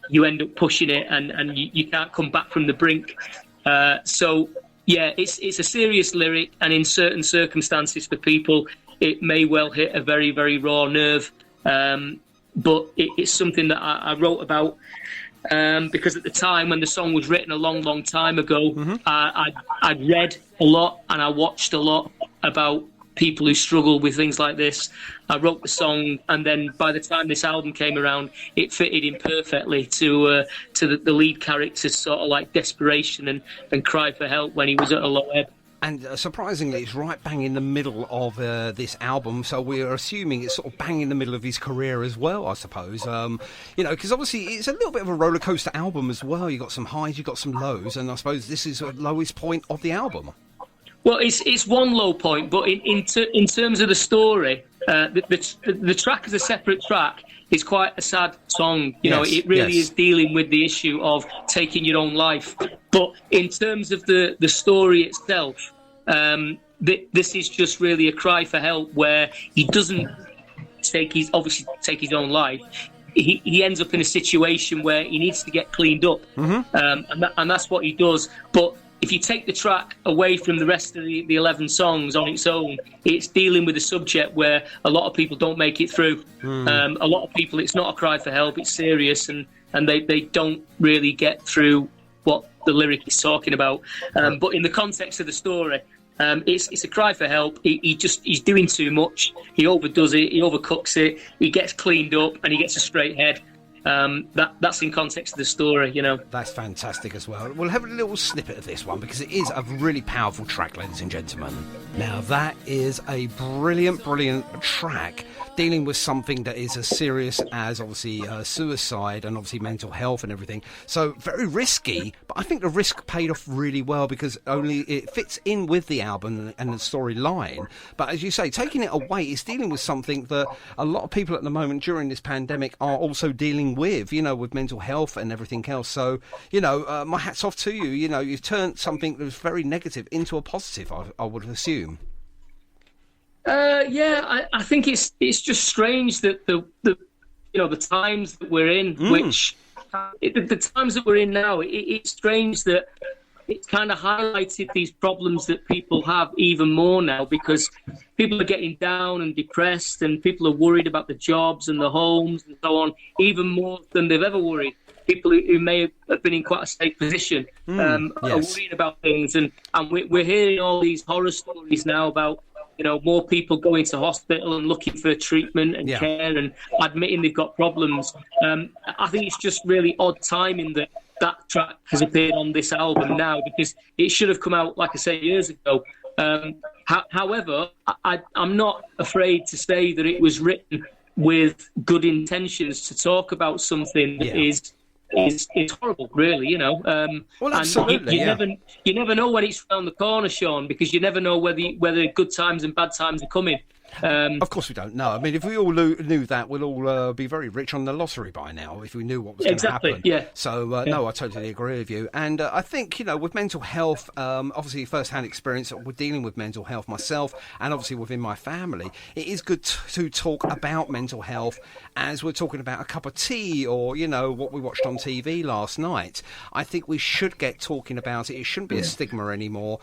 you end up pushing it and you can't come back from the brink. So, yeah, it's a serious lyric, and in certain circumstances for people, it may well hit a very, very raw nerve. But it's something that I wrote about because at the time when the song was written a long, long time ago, I'd read a lot and I watched a lot about people who struggle with things like this. I wrote the song, and then by the time this album came around, it fitted in perfectly to the lead character's sort of like desperation and cry for help when he was at a low ebb. And surprisingly, it's right bang in the middle of this album, so we're assuming it's sort of bang in the middle of his career as well, I suppose. Because obviously it's a little bit of a roller coaster album as well. You've got some highs, you've got some lows, and I suppose this is the lowest point of the album. Well, it's one low point, but in terms of the story, the track as a separate track is quite a sad song. It really is dealing with the issue of taking your own life. But in terms of the story itself, this is just really a cry for help, where he doesn't take his own life. He ends up in a situation where he needs to get cleaned up, and that's what he does. But if you take the track away from the rest of the 11 songs on its own, it's dealing with a subject where a lot of people don't make it through. A lot of people, it's not a cry for help, it's serious, and they don't really get through what the lyric is talking about. But in the context of the story, it's a cry for help. He's doing too much. He overdoes it, he overcooks it, he gets cleaned up, and he gets a straight head. That's in context of the story, That's fantastic as well. We'll have a little snippet of this one because it is a really powerful track, ladies and gentlemen. Now, that is a brilliant, brilliant track dealing with something that is as serious as obviously suicide and obviously mental health and everything. So very risky, but I think the risk paid off really well because only it fits in with the album and the storyline. But as you say, taking it away is dealing with something that a lot of people at the moment during this pandemic are also dealing with, with mental health and everything else. So, my hat's off to you. You've turned something that was very negative into a positive, I would assume. I think it's just strange that the times that we're in, the times that we're in now, it's strange that it's kind of highlighted these problems that people have even more now, because people are getting down and depressed, and people are worried about the jobs and the homes and so on, even more than they've ever worried. People who may have been in quite a safe position are worried about things, and we're hearing all these horror stories now about more people going to hospital and looking for treatment and care and admitting they've got problems. I think it's just really odd timing that track has appeared on this album now, because it should have come out, like I say, years ago. However, I'm not afraid to say that it was written with good intentions to talk about something that is horrible, really, Well, absolutely, you never know when it's around the corner, Sean, because you never know whether good times and bad times are coming. Of course we don't know. I mean, if we all knew that, we'll all be very rich on the lottery by now, if we knew what was going to happen. Yeah. So, no, I totally agree with you. And I think, with mental health, obviously first-hand experience with dealing with mental health myself, and obviously within my family, it is good to talk about mental health as we're talking about a cup of tea or, what we watched on TV last night. I think we should get talking about it. It shouldn't be a stigma anymore.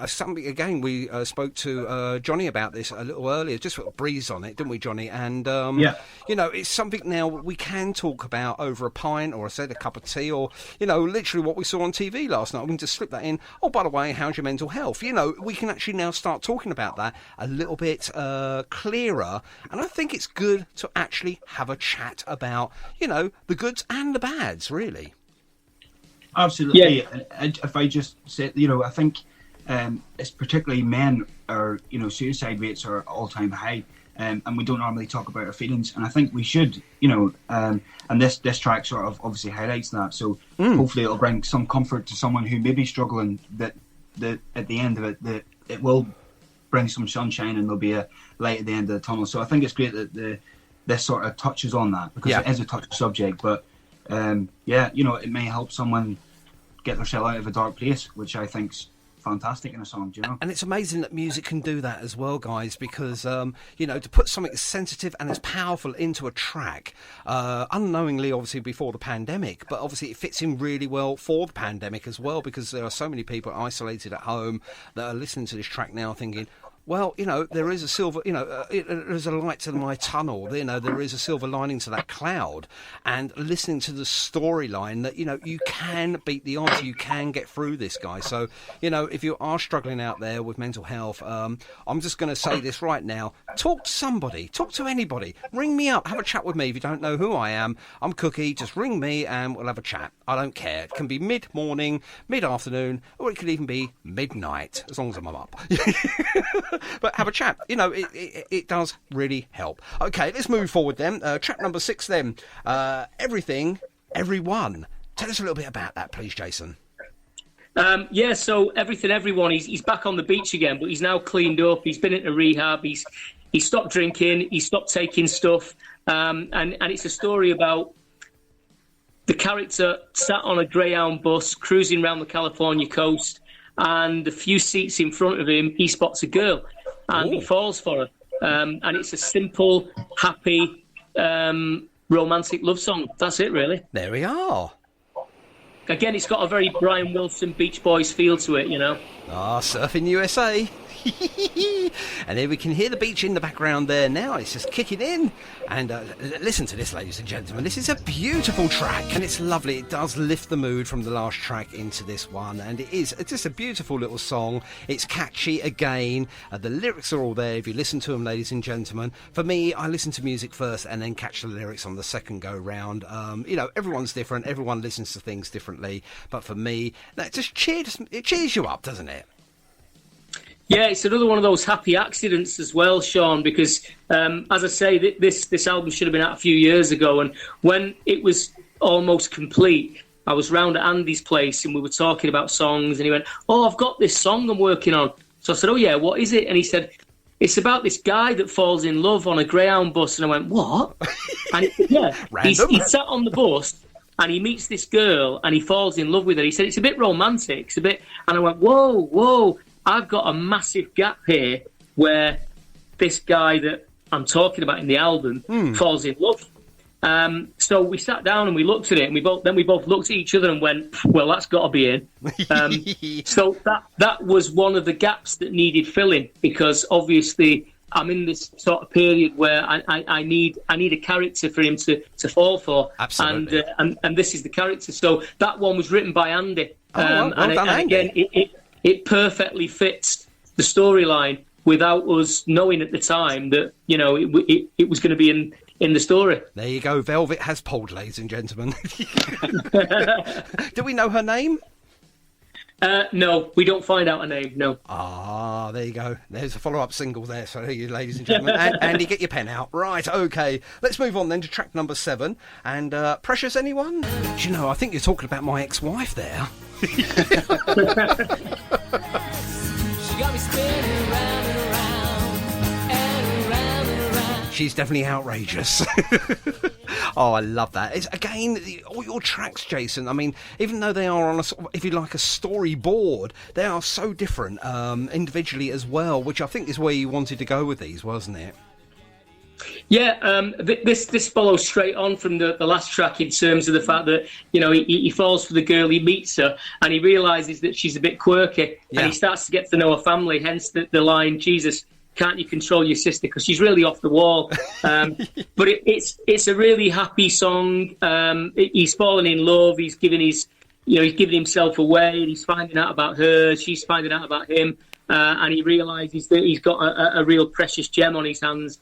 Something, again, we spoke to Johnny about this a little earlier, just sort of breeze on it, didn't we, Johnny? And, it's something now we can talk about over a pint, or I said a cup of tea, or, literally what we saw on TV last night. We can just slip that in. Oh, by the way, how's your mental health? We can actually now start talking about that a little bit clearer. And I think it's good to actually have a chat about, the goods and the bads, really. Absolutely. Yeah. If I just say, I think it's particularly men are, suicide rates are all-time high, and we don't normally talk about our feelings, and I think we should, and this track sort of obviously highlights that. So hopefully it'll bring some comfort to someone who may be struggling. That at the end of it, that it will bring some sunshine and there'll be a light at the end of the tunnel. So I think it's great that this sort of touches on that, because it is a touchy subject, but it may help someone get themselves out of a dark place, which I think's fantastic in a song, And it's amazing that music can do that as well, guys, because to put something as sensitive and as powerful into a track, unknowingly, obviously before the pandemic, but obviously it fits in really well for the pandemic as well, because there are so many people isolated at home that are listening to this track now thinking, well, there is a silver, there's a light to my tunnel, there is a silver lining to that cloud, and listening to the storyline that, you can beat the odds, you can get through this, guy. So, if you are struggling out there with mental health, I'm just going to say this right now, talk to somebody, talk to anybody, ring me up, have a chat with me. If you don't know who I am, I'm Cookie, just ring me and we'll have a chat. I don't care. It can be mid-morning, mid-afternoon, or it could even be midnight, as long as I'm up. But have a chat. It does really help. Okay, let's move forward then. Track number 6 then. Everything, Everyone. Tell us a little bit about that, please, Jason. So Everything, Everyone, he's back on the beach again, but he's now cleaned up. He's been into rehab. He stopped drinking. He stopped taking stuff. And it's a story about the character sat on a Greyhound bus cruising around the California coast, and a few seats in front of him, he spots a girl, and he falls for her. And it's a simple, happy, romantic love song. That's it, really. There we are. Again, it's got a very Brian Wilson Beach Boys feel to it, Surfing USA. And here we can hear the beach in the background there now. It's just kicking in. And listen to this, ladies and gentlemen. This is a beautiful track, and it's lovely. It does lift the mood from the last track into this one, and it's just a beautiful little song. It's catchy again. The lyrics are all there if you listen to them, ladies and gentlemen. For me, I listen to music first and then catch the lyrics on the second go round. Everyone's different. Everyone listens to things differently. But for me, it just cheers you up, doesn't it? Yeah, it's another one of those happy accidents as well, Sean, because, as I say, this album should have been out a few years ago, and when it was almost complete, I was round at Andy's place, and we were talking about songs, and he went, I've got this song I'm working on. So I said, yeah, what is it? And he said, it's about this guy that falls in love on a Greyhound bus. And I went, what? And he said, yeah, he sat on the bus, and he meets this girl, and he falls in love with her. He said, it's a bit romantic, it's a bit... And I went, whoa, I've got a massive gap here where this guy that I'm talking about in the album falls in love. So we sat down and we looked at it, and we both looked at each other and went, well, that's got to be in. So that was one of the gaps that needed filling, because obviously I'm in this sort of period where I need a character for him to fall for. Absolutely. And this is the character. So that one was written by Andy. Well done, Andy. Again, it perfectly fits the storyline without us knowing at the time that, it was going to be in the story. There you go. Velvet has pulled, ladies and gentlemen. Do we know her name? No, we don't find out her name, no. There you go. There's a follow-up single there, so you, ladies and gentlemen. Andy, get your pen out. Right, okay. Let's move on then to track number 7. And Precious, anyone? Do I think you're talking about my ex-wife there. She got me spinning round and around and around and around. She's definitely outrageous. Oh, I love that. It's again all your tracks, Jason. I mean, even though they are on if you like, a storyboard, they are so different individually as well, which I think is where you wanted to go with these, wasn't it? Yeah, this follows straight on from the last track in terms of the fact that, he falls for the girl, he meets her, and he realises that she's a bit quirky, and he starts to get to know her family, hence the line, Jesus, can't you control your sister, because she's really off the wall. But it's a really happy song. He's fallen in love, he's giving himself away, he's finding out about her, she's finding out about him, and he realises that he's got a real precious gem on his hands.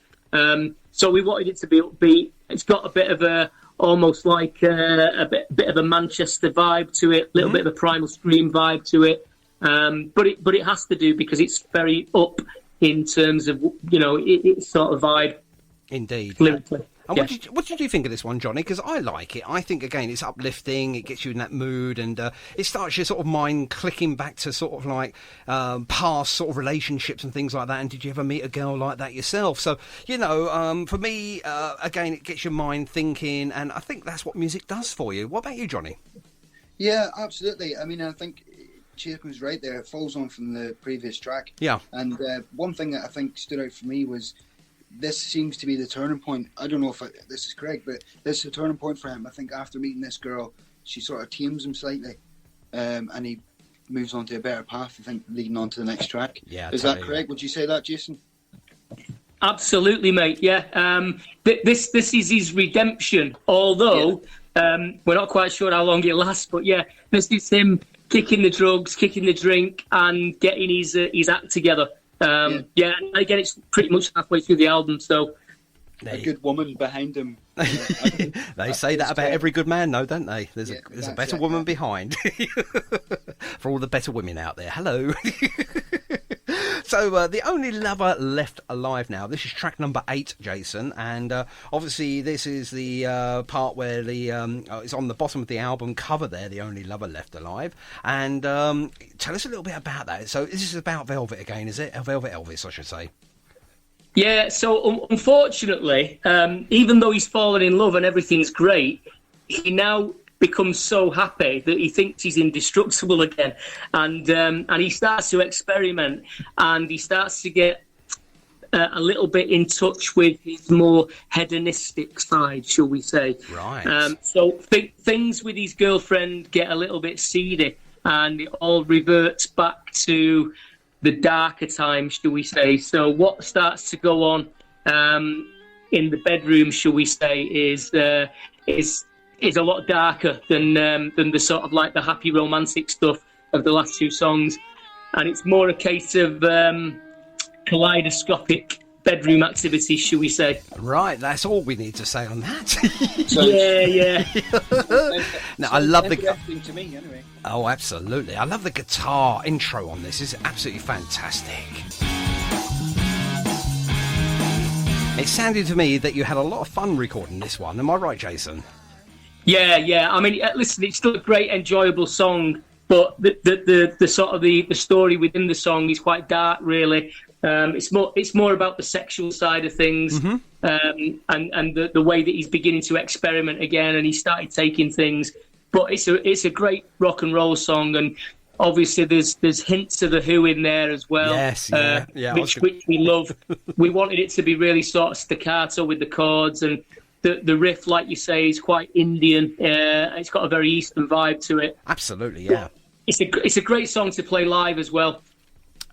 So we wanted it to be upbeat. It's got a bit of a almost like a bit of a Manchester vibe to it, a little bit of a Primal Scream vibe to it. But it has to do because it's very up in terms of, it's sort of vibe. Indeed. Lyrically. And what did you think of this one, Johnny? Because I like it. I think, again, it's uplifting. It gets you in that mood, and it starts your sort of mind clicking back to sort of like past sort of relationships and things like that. And did you ever meet a girl like that yourself? So, for me, again, it gets your mind thinking, and I think that's what music does for you. What about you, Johnny? Yeah, absolutely. I mean, I think Chapin was right there. It falls on from the previous track. Yeah. And one thing that I think stood out for me was this seems to be the turning point. I don't know if this is correct, but this is a turning point for him. I think after meeting this girl, she sort of tames him slightly, and he moves on to a better path, I think, leading on to the next track. Yeah, is that correct? Would you say that, Jason? Absolutely, mate. Yeah. This is his redemption, although we're not quite sure how long it lasts. But yeah, this is him kicking the drugs, kicking the drink, and getting his act together. And again, it's pretty much halfway through the album, so a good woman behind him. They say that about every good man, though, don't they? There's a better woman behind. For all the better women out there, hello. So, The Only Lover Left Alive now. This is track number 8, Jason, and obviously this is the part where it's on the bottom of the album cover there, The Only Lover Left Alive. And tell us a little bit about that. So this is about Velvet again, is it? Velvet Elvis, I should say. Yeah, so unfortunately, even though he's fallen in love and everything's great, he now becomes so happy that he thinks he's indestructible again, and he starts to experiment, and he starts to get a little bit in touch with his more hedonistic side, shall we say. Right. So things with his girlfriend get a little bit seedy, and it all reverts back to the darker times, shall we say. So what starts to go on in the bedroom, shall we say, is a lot darker than the sort of like the happy romantic stuff of the last two songs, and it's more a case of kaleidoscopic bedroom activities, shall we say. Right, that's all we need to say on that. Yeah. No, I love the... Everything to me, anyway. Oh, absolutely. I love the guitar intro on this. It's absolutely fantastic. It sounded to me that you had a lot of fun recording this one. Am I right, Jason? Yeah. I mean, listen, it's still a great, enjoyable song, but the sort of the story within the song is quite dark, really. It's more about the sexual side of things, and the way that he's beginning to experiment again, and he started taking things. But it's a great rock and roll song, and obviously there's hints of the Who in there as well. Yes, which we love. We wanted it to be really sort of staccato with the chords, and the riff, like you say, is quite Indian. It's got a very Eastern vibe to it. Absolutely, yeah. It's a great song to play live as well.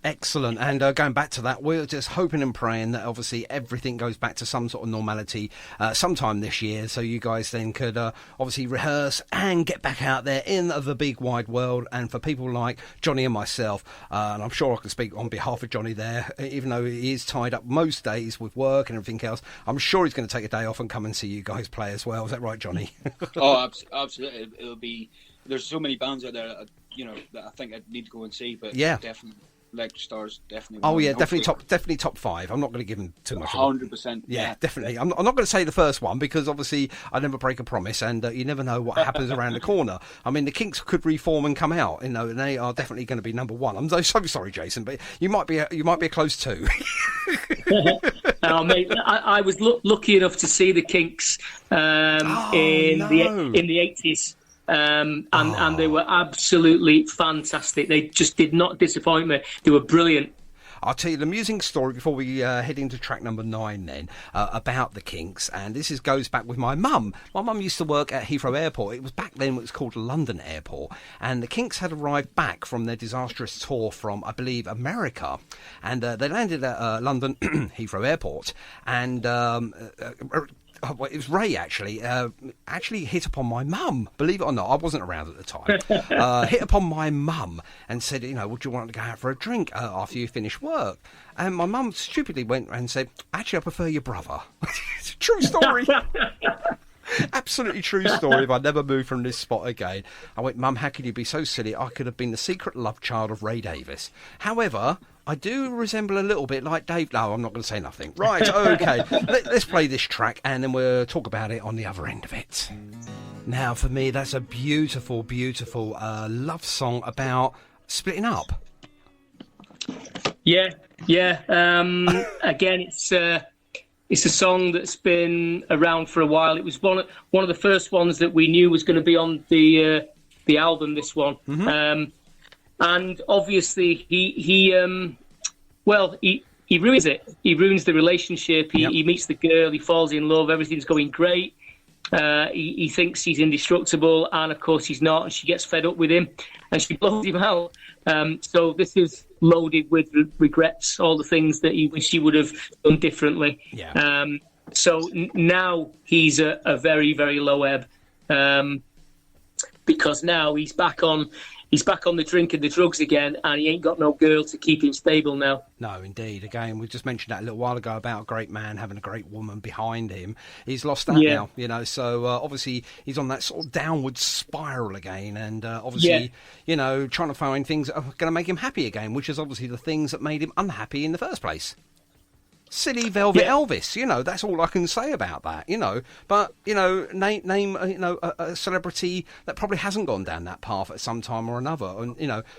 Excellent. And going back to that, we're just hoping and praying that obviously everything goes back to some sort of normality sometime this year, so you guys then could obviously rehearse and get back out there in the big wide world. And for people like Johnny and myself, and I'm sure I can speak on behalf of Johnny there, even though he is tied up most days with work and everything else, I'm sure he's going to take a day off and come and see you guys play as well. Is that right, Johnny? Oh, absolutely. It'll be... There's so many bands out there, that I think I need to go and see, but yeah, definitely. Electric Stars, definitely. Oh yeah, definitely top 5. I'm not going to give him too much. 100%. Yeah, definitely. I'm not going to say the first one because obviously I never break a promise, and you never know what happens around the corner. I mean, the Kinks could reform and come out, and they are definitely going to be number 1. I'm so sorry, Jason, but you might be a close 2. Oh, mate, I was lucky enough to see the Kinks in the 80s. And they were absolutely fantastic. They just did not disappoint me. They were brilliant. I'll tell you the amusing story before we head into track number 9 then, about the Kinks, and this goes back with my mum. My mum used to work at Heathrow Airport. It was back then it was called London Airport, and the Kinks had arrived back from their disastrous tour from, I believe, America, and they landed at London Heathrow Airport, and it was Ray actually hit upon my mum. Believe it or not, I wasn't around at the time. Hit upon my mum and said, would you want to go out for a drink after you finish work? And my mum stupidly went and said, actually, I prefer your brother. It's a true story. Absolutely true story. If I never moved from this spot again, I went, Mum, how could you be so silly? I could have been the secret love child of Ray Davis. However, I do resemble a little bit like Dave. No, I'm not going to say nothing. Right, okay. Let's play this track and then we'll talk about it on the other end of it. Now, for me, that's a beautiful, beautiful love song about splitting up. Yeah. Again, it's a song that's been around for a while. It was one of the first ones that we knew was going to be on the album. This one. Mm-hmm. And obviously, he ruins it. He ruins the relationship. He meets the girl. He falls in love. Everything's going great. He thinks he's indestructible, and of course he's not. And she gets fed up with him, and she blows him out. So this is loaded with regrets, all the things that he wish he would have done differently. Yeah. So now he's a very, very low ebb, because now he's back on the drink and the drugs again, and he ain't got no girl to keep him stable now. No, indeed. Again, we just mentioned that a little while ago about a great man having a great woman behind him. He's lost that now, so obviously he's on that sort of downward spiral again, and obviously, trying to find things that are going to make him happy again, which is obviously the things that made him unhappy in the first place. Silly Velvet Elvis, that's all I can say about that, But, name a celebrity that probably hasn't gone down that path at some time or another. And,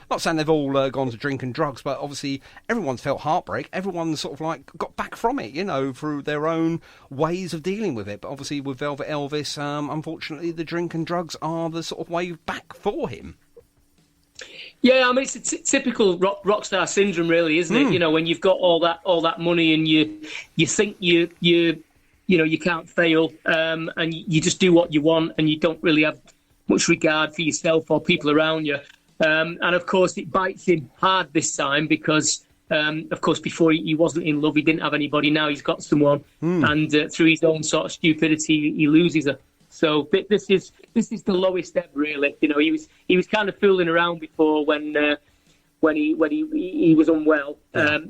not saying they've all gone to drink and drugs, but obviously everyone's felt heartbreak. Everyone's sort of like got back from it, through their own ways of dealing with it. But obviously with Velvet Elvis, unfortunately, the drink and drugs are the sort of way back for him. Yeah, I mean, it's a typical rock star syndrome, really, isn't it? When you've got all that money and you think you can't fail, and you just do what you want, and you don't really have much regard for yourself or people around you. And of course, it bites him hard this time because, of course, before he wasn't in love, he didn't have anybody. Now he's got someone, and through his own sort of stupidity, he loses her. So this is the lowest ebb, really. He was kind of fooling around before when he was unwell.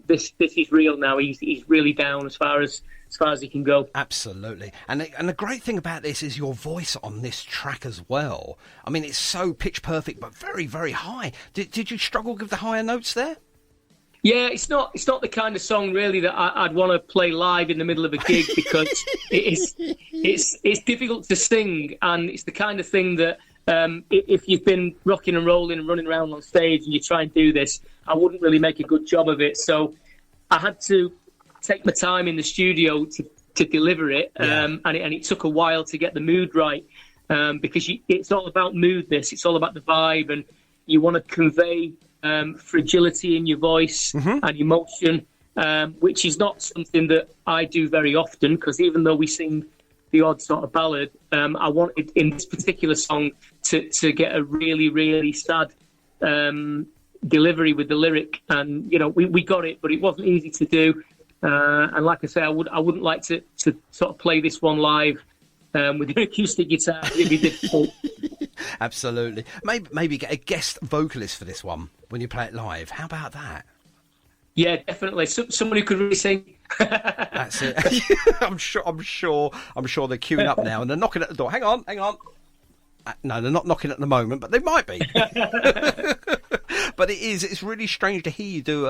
This is real now. He's really down as far as he can go. Absolutely. And the great thing about this is your voice on this track as well. I mean, it's so pitch perfect, but very, very high. Did you struggle with the higher notes there? Yeah, it's not the kind of song really that I'd want to play live in the middle of a gig because it's difficult to sing, and it's the kind of thing that if you've been rocking and rolling and running around on stage and you try and do this, I wouldn't really make a good job of it. So I had to take my time in the studio to deliver it, and it took a while to get the mood right, because it's all about mood. It's all about the vibe, and you want to convey fragility in your voice and emotion, which is not something that I do very often, because even though we sing the odd sort of ballad, I wanted in this particular song to get a really, really sad delivery with the lyric, and we got it, but it wasn't easy to do, and like I say, I wouldn't like to sort of play this one live with an acoustic guitar. It'd be difficult. Absolutely. Maybe get a guest vocalist for this one when you play it live. How about that? Yeah, definitely. Someone who could really sing. That's it. I'm sure they're queuing up now and they're knocking at the door. Hang on. No, they're not knocking at the moment, but they might be. But it's really strange to hear you do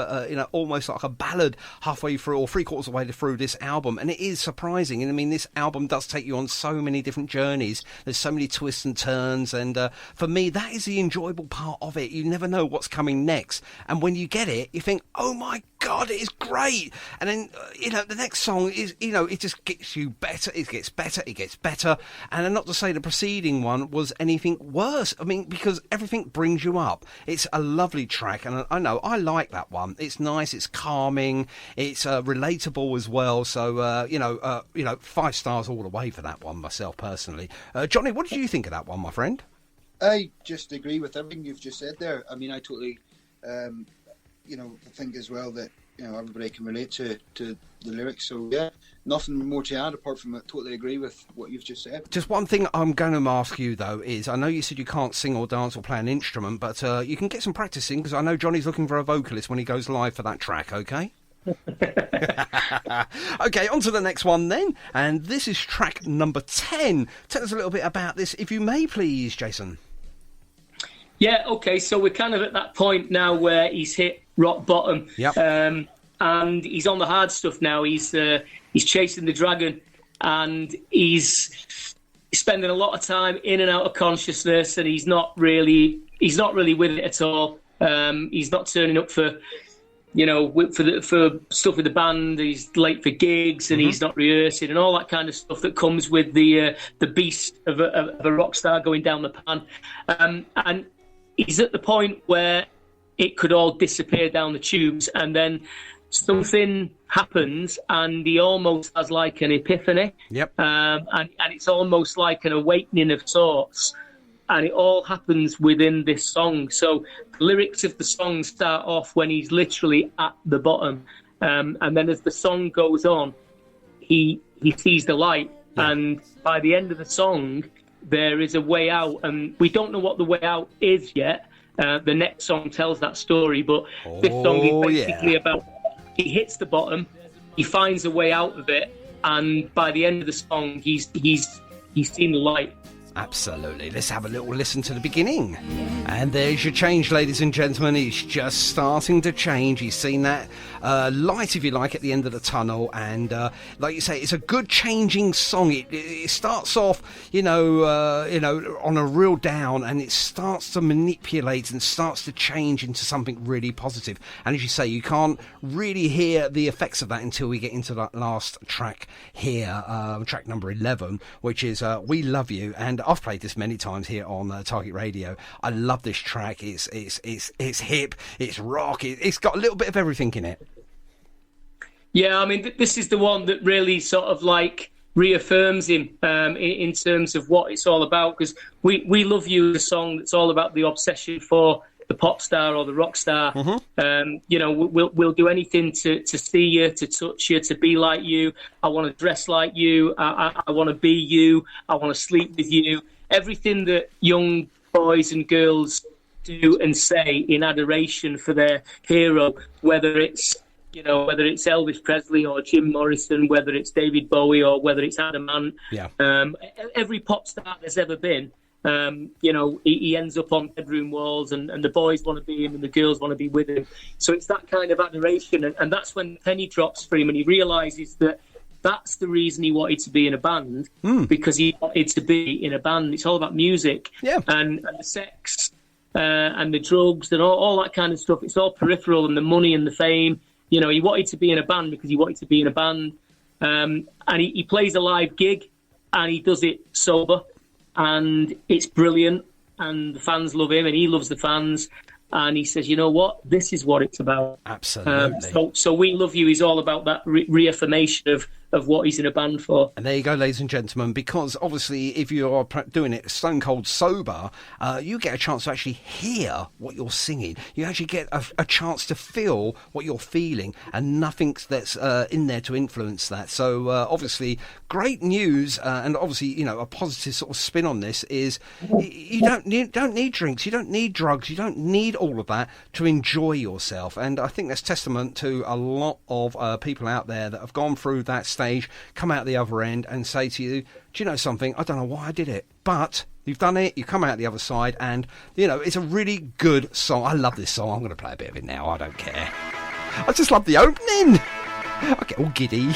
almost like a ballad halfway through or 3/4 of the way through this album, and it is surprising. And I mean, this album does take you on so many different journeys. There's so many twists and turns, and for me, that is the enjoyable part of it. You never know what's coming next, and when you get it, you think, "Oh my God, it is great!" And then the next song is it just gets you better. It gets better, and not to say the preceding one was anything worse. I mean, because everything brings you up. It's a lovely track, and I know I like that one. It's nice, it's calming, it's relatable as well. So 5 stars all the way for that one myself personally. Johnny, what did you think of that one, my friend? I just agree with everything you've just said there. I mean, I totally think as well that everybody can relate to the lyrics. So yeah, nothing more to add apart from totally agree with what you've just said. Just one thing I'm going to ask you though is, I know you said you can't sing or dance or play an instrument, but you can get some practicing, because I know Johnny's looking for a vocalist when he goes live for that track. Okay. Okay, on to the next one then. And this is track number 10. Tell us a little bit about this, if you may, please, Jason. Yeah, okay, so we're kind of at that point now where he's hit rock bottom. Yep. And he's on the hard stuff now. He's chasing the dragon, and he's spending a lot of time in and out of consciousness, and he's not really with it at all. He's not turning up for stuff with the band. He's late for gigs, and he's not rehearsing, and all that kind of stuff that comes with the beast of a rock star going down the pan. And he's at the point where it could all disappear down the tubes, and then something happens, and he almost has like an epiphany. Yep. And it's almost like an awakening of sorts, and it all happens within this song. So the lyrics of the song start off when he's literally at the bottom, and then as the song goes on, he sees the light, and by the end of the song, there is a way out, and we don't know what the way out is yet. The next song tells that story, but this song is basically about, he hits the bottom, he finds a way out of it, and by the end of the song, he's seen the light. Absolutely. Let's have a little listen to the beginning. And there's your change, ladies and gentlemen. He's just starting to change. He's seen that light, if you like, at the end of the tunnel. And like you say, it's a good changing song. It starts off, on a real down, and it starts to manipulate and starts to change into something really positive. And as you say, you can't really hear the effects of that until we get into that last track here, track number 11, which is We Love You. And I've played this many times here on Target Radio. I love this track. It's hip, it's rock, it's got a little bit of everything in it. Yeah, I mean, this is the one that really sort of like reaffirms him in terms of what it's all about, because We Love You is a song that's all about the obsession for the pop star or the rock star. We'll do anything to see you, to touch you, to be like you. I want to dress like you. I want to be you. I want to sleep with you. Everything that young boys and girls do and say in adoration for their hero, whether it's Elvis Presley or Jim Morrison, whether it's David Bowie or whether it's Adam Ant. Yeah. Every pop star there's ever been. He ends up on bedroom walls, and the boys want to be him and the girls want to be with him. So it's that kind of adoration, and that's when the penny drops for him, and he realises that that's the reason he wanted to be in a band, because he wanted to be in a band. It's all about music, and the sex and the drugs and all that kind of stuff. It's all peripheral, and the money and the fame. He wanted to be in a band because he wanted to be in a band, and he plays a live gig, and he does it sober. And it's brilliant, and the fans love him, and he loves the fans. And he says, you know what? This is what it's about. Absolutely. So We Love You is all about that reaffirmation of what he's in a band for. And there you go, ladies and gentlemen, because obviously if you're doing it stone cold sober, you get a chance to actually hear what you're singing. You actually get a chance to feel what you're feeling, and nothing that's in there to influence that. So obviously great news, and obviously a positive sort of spin on this is you don't need drinks, you don't need drugs, you don't need all of that to enjoy yourself. And I think that's testament to a lot of people out there that have gone through that stage, come out the other end and say to you, do you know something, I don't know why I did it, but you've done it, you come out the other side, and it's a really good song. I love this song. I'm going to play a bit of it now, I don't care. I just love the opening. I get all giddy.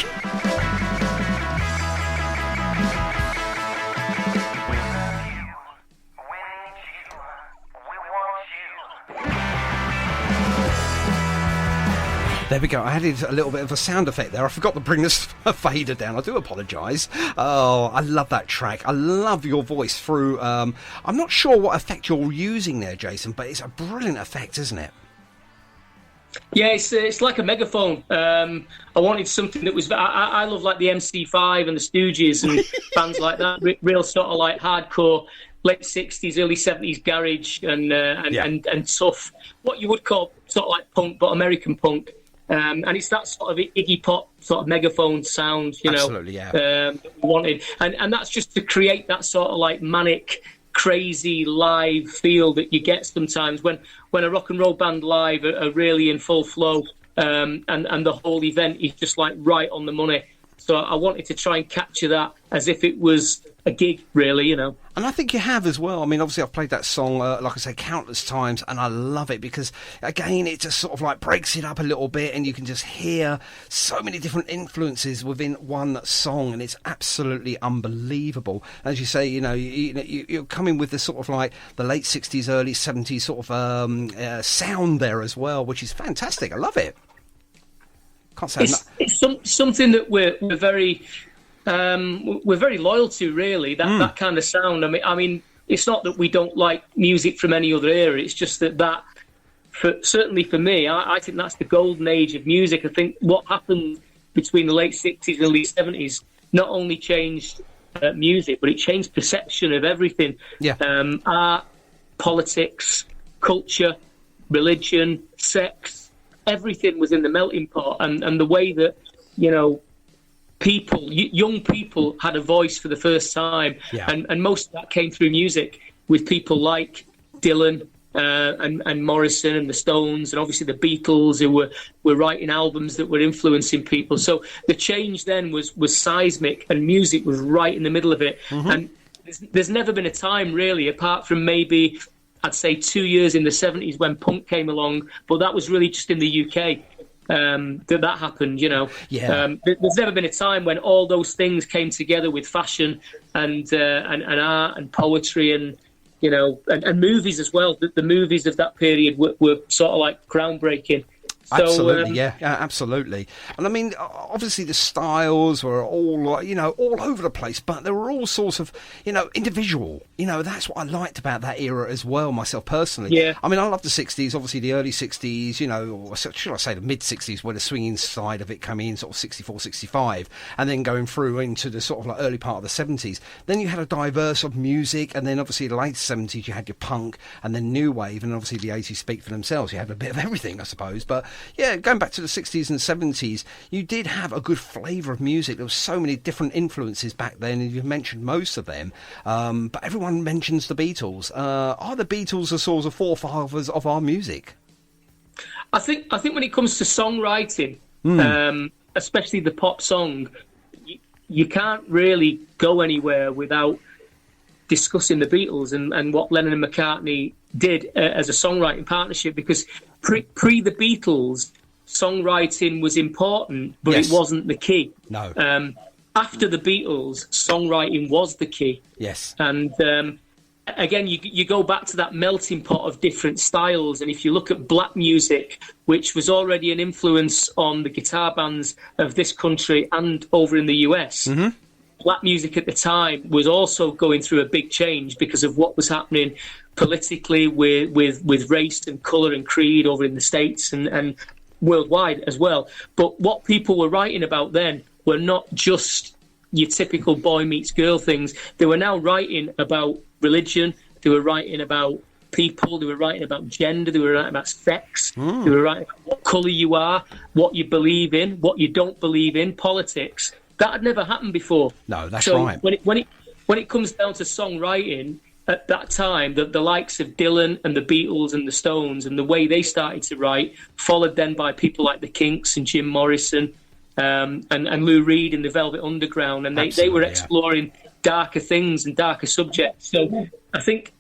There we go. I added a little bit of a sound effect there. I forgot to bring this fader down. I do apologise. Oh, I love that track. I love your voice through... I'm not sure what effect you're using there, Jason, but it's a brilliant effect, isn't it? Yeah, it's like a megaphone. I wanted something that was... I love like the MC5 and the Stooges and bands like that. Real sort of like hardcore... late 60s, early 70s garage and tough. What you would call sort of like punk, but American punk. And it's that sort of Iggy Pop sort of megaphone sound, Absolutely, yeah. That we wanted. And that's just to create that sort of like manic, crazy live feel that you get sometimes when a rock and roll band live are really in full flow. and the whole event is just like right on the money. So I wanted to try and capture that as if it was a gig, really, you know. And I think you have as well. I mean, obviously I've played that song, like I say, countless times, and I love it because, again, it just sort of like breaks it up a little bit, and you can just hear so many different influences within one song, and it's absolutely unbelievable. As you say, you know, you're coming with this sort of like the late 60s, early 70s sort of sound there as well, which is fantastic. I love it. Can't say it's something that we're very loyal to, really. That kind of sound. I mean, it's not that we don't like music from any other era. It's just that certainly for me, I think that's the golden age of music. I think what happened between the late 60s and early 70s not only changed music, but it changed perception of everything. Yeah. Art, politics, culture, religion, sex. Everything was in the melting pot, and the way that, you know, young people had a voice for the first time, and most of that came through music with people like Dylan and Morrison and the Stones, and obviously the Beatles, who were writing albums that were influencing people. So the change then was seismic, and music was right in the middle of it. And there's never been a time, really, apart from maybe I'd say 2 years in the 70s when punk came along, but that was really just in the UK that happened, you know. There's never been a time when all those things came together with fashion and art and poetry and, you know, and movies as well. The movies of that period were sort of like groundbreaking. So, absolutely, absolutely. And I mean, obviously the styles were all, you know, all over the place, but they were all sorts of, you know, individual. You know, that's what I liked about that era as well, myself personally. Yeah. I mean, I love the 60s, obviously the early 60s, you know, or should I say the mid-60s, where the swinging side of it came in, sort of 64, 65, and then going through into the sort of like early part of the 70s. Then you had a diverse of music, and then obviously the late 70s you had your punk, and then new wave, and obviously the 80s speak for themselves. You had a bit of everything, I suppose, but yeah, going back to the 60s and 70s, you did have a good flavour of music. There were so many different influences back then, and you've mentioned most of them. But everyone mentions the Beatles. Are the Beatles the sort of forefathers of our music? I think when it comes to songwriting, especially the pop song, you can't really go anywhere without discussing the Beatles and what Lennon and McCartney did as a songwriting partnership, because pre the Beatles, songwriting was important, but it wasn't the key. No. After the Beatles, songwriting was the key. Yes. And again, you go back to that melting pot of different styles, and if you look at black music, which was already an influence on the guitar bands of this country and over in the US, black music at the time was also going through a big change because of what was happening politically with race and colour and creed over in the States and worldwide as well. But what people were writing about then were not just your typical boy meets girl things. They were now writing about religion. They were writing about people. They were writing about gender. They were writing about sex. They were writing about what colour you are, what you believe in, what you don't believe in, politics. That had never happened before. No, that's so right. When it comes down to songwriting, at that time, the likes of Dylan and the Beatles and the Stones and the way they started to write, followed then by people like the Kinks and Jim Morrison and Lou Reed and the Velvet Underground, and they were exploring darker things and darker subjects. So I think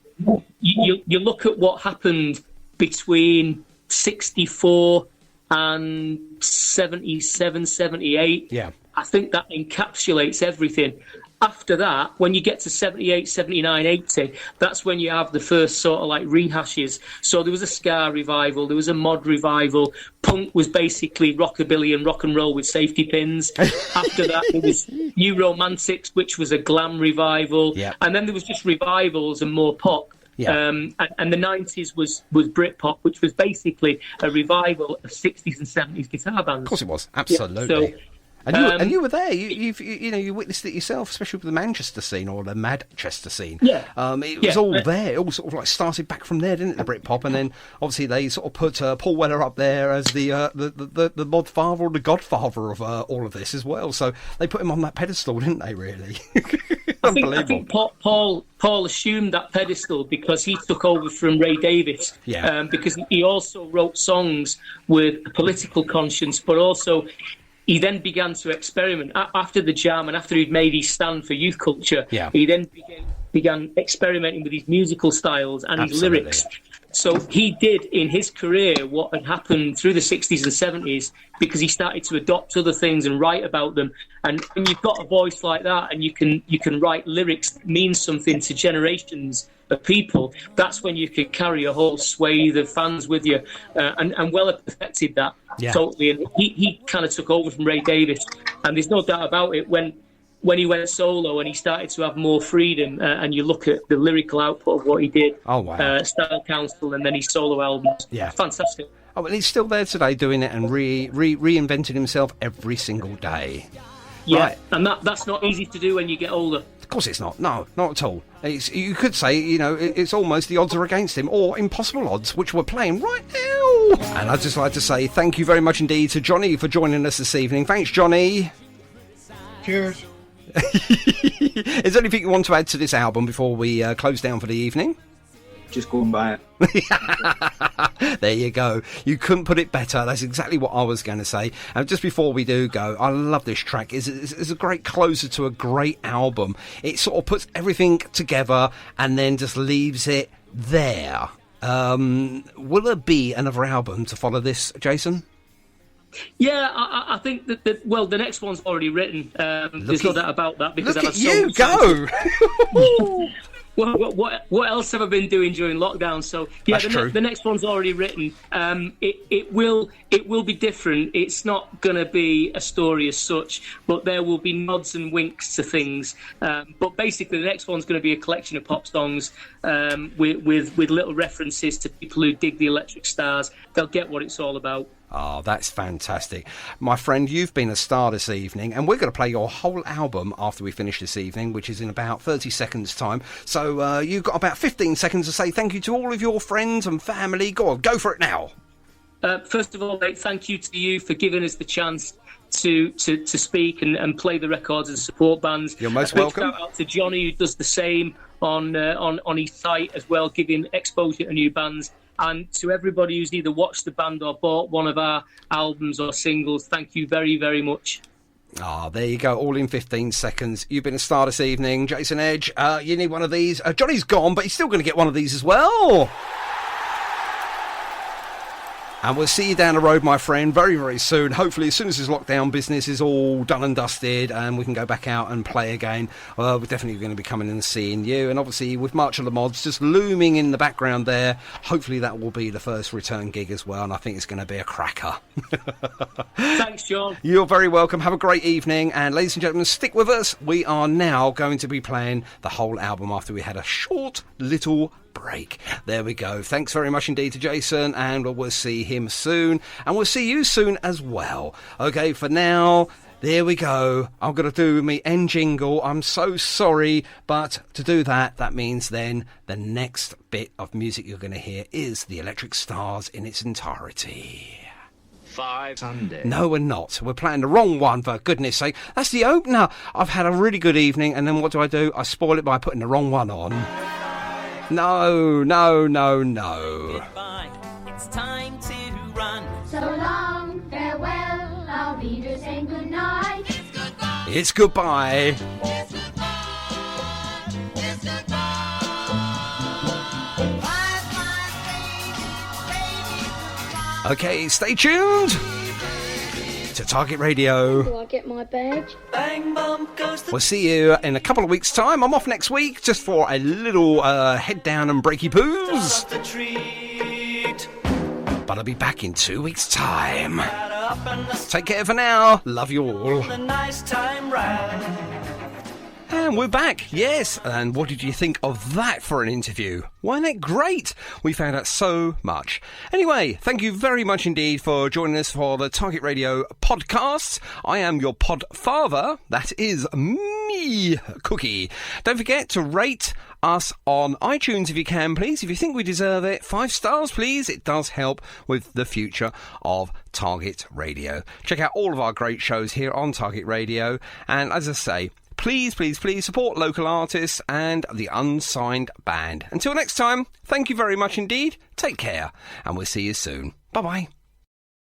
you look at what happened between 64 and 77, 78. Yeah. I think that encapsulates everything. After that, when you get to 78, 79, 80, that's when you have the first sort of like rehashes. So there was a ska revival, there was a mod revival. Punk was basically rockabilly and rock and roll with safety pins. After that, there was New Romantics, which was a glam revival. Yeah. And then there was just revivals and more pop. Yeah. And the 90s was Britpop, which was basically a revival of 60s and 70s guitar bands. Of course it was, absolutely. Yeah, so, and you were there. You witnessed it yourself, especially with the Manchester scene or the Madchester scene. Yeah, it was all there. It all sort of like started back from there, didn't it? The Britpop, and then obviously they sort of put Paul Weller up there as the mod father or the godfather of all of this as well. So they put him on that pedestal, didn't they? Really. I think Paul assumed that pedestal because he took over from Ray Davies. Yeah. Because he also wrote songs with a political conscience, but also he then began to experiment after the Jam and after he'd made his stand for youth culture. Yeah. He then began experimenting with his musical styles and his lyrics. So he did in his career what had happened through the 60s and 70s because he started to adopt other things and write about them. And when you've got a voice like that and you can write lyrics that mean something to generations of people, that's when you can carry a whole swathe of fans with you. And Weller perfected that totally. And he kind of took over from Ray Davies. And there's no doubt about it, when he went solo and he started to have more freedom, and you look at the lyrical output of what he did, Style Council and then his solo albums, fantastic. Oh, well, he's still there today doing it and reinventing himself every single day. Yeah, right. And that's not easy to do when you get older. Of course it's not. No, not at all. You could say, it's almost the odds are against him, or impossible odds, which we're playing right now. And I'd just like to say thank you very much indeed to Johnny for joining us this evening. Thanks, Johnny. Cheers. Is there anything you want to add to this album before we close down for the evening? Just go and buy it. There you go. You couldn't put it better. That's exactly what I was going to say. And just before we do go, I love this track. It's a great closer to a great album. It sort of puts everything together and then just leaves it there. Will there be another album to follow this, Jason? Yeah, I think that the next one's already written. There's no doubt about that because look at you go. What else have I been doing during lockdown? So yeah, the next one's already written. It will be different. It's not going to be a story as such, but there will be nods and winks to things. But basically, the next one's going to be a collection of pop songs with little references to people who dig the Electric Stars. They'll get what it's all about. Oh, that's fantastic. My friend, you've been a star this evening, and we're going to play your whole album after we finish this evening, which is in about 30 seconds' time. So you've got about 15 seconds to say thank you to all of your friends and family. Go on, go for it now. First of all, mate, thank you to you for giving us the chance to speak and play the records and support bands. You're most welcome. Shout out to Johnny, who does the same on his site as well, giving exposure to new bands. And to everybody who's either watched the band or bought one of our albums or singles, thank you very, very much. There you go, all in 15 seconds. You've been a star this evening, Jason Edge. You need one of these. Johnny's gone, but he's still going to get one of these as well. And we'll see you down the road, my friend, very, very soon. Hopefully, as soon as this lockdown business is all done and dusted and we can go back out and play again, we're definitely going to be coming and seeing you. And obviously, with March of the Mods just looming in the background there, hopefully that will be the first return gig as well. And I think it's going to be a cracker. Thanks, John. You're very welcome. Have a great evening. And ladies and gentlemen, stick with us. We are now going to be playing the whole album after we had a short little break. There we go. Thanks very much indeed to Jason, and we'll see him soon, and we'll see you soon as well. Okay, for now, there we go. I'm going to do me end jingle. I'm so sorry, but to do that means then the next bit of music you're going to hear is the Electric Stars in its entirety. 5 Sunday. No, we're not. We're playing the wrong one, for goodness sake. That's the opener. I've had a really good evening, and then what do? I spoil it by putting the wrong one on. No. Goodbye, it's time to run. So long, farewell, our readers saying good night. It's goodbye. It's goodbye. It's goodbye. Okay, stay tuned to Target Radio. Do I get my badge? Bang bump goes the... We'll see you in a couple of weeks' time. I'm off next week just for a little head down and breaky poos. But I'll be back in 2 weeks' time. Take care for now. Love you all. And we're back, yes. And what did you think of that for an interview? Wasn't it great? We found out so much. Anyway, thank you very much indeed for joining us for the Target Radio podcast. I am your pod father. That is me, Cookie. Don't forget to rate us on iTunes if you can, please. If you think we deserve it, 5 stars, please. It does help with the future of Target Radio. Check out all of our great shows here on Target Radio. And as I say, please, please, please support local artists and the Unsigned Band. Until next time, thank you very much indeed. Take care, and we'll see you soon. Bye-bye.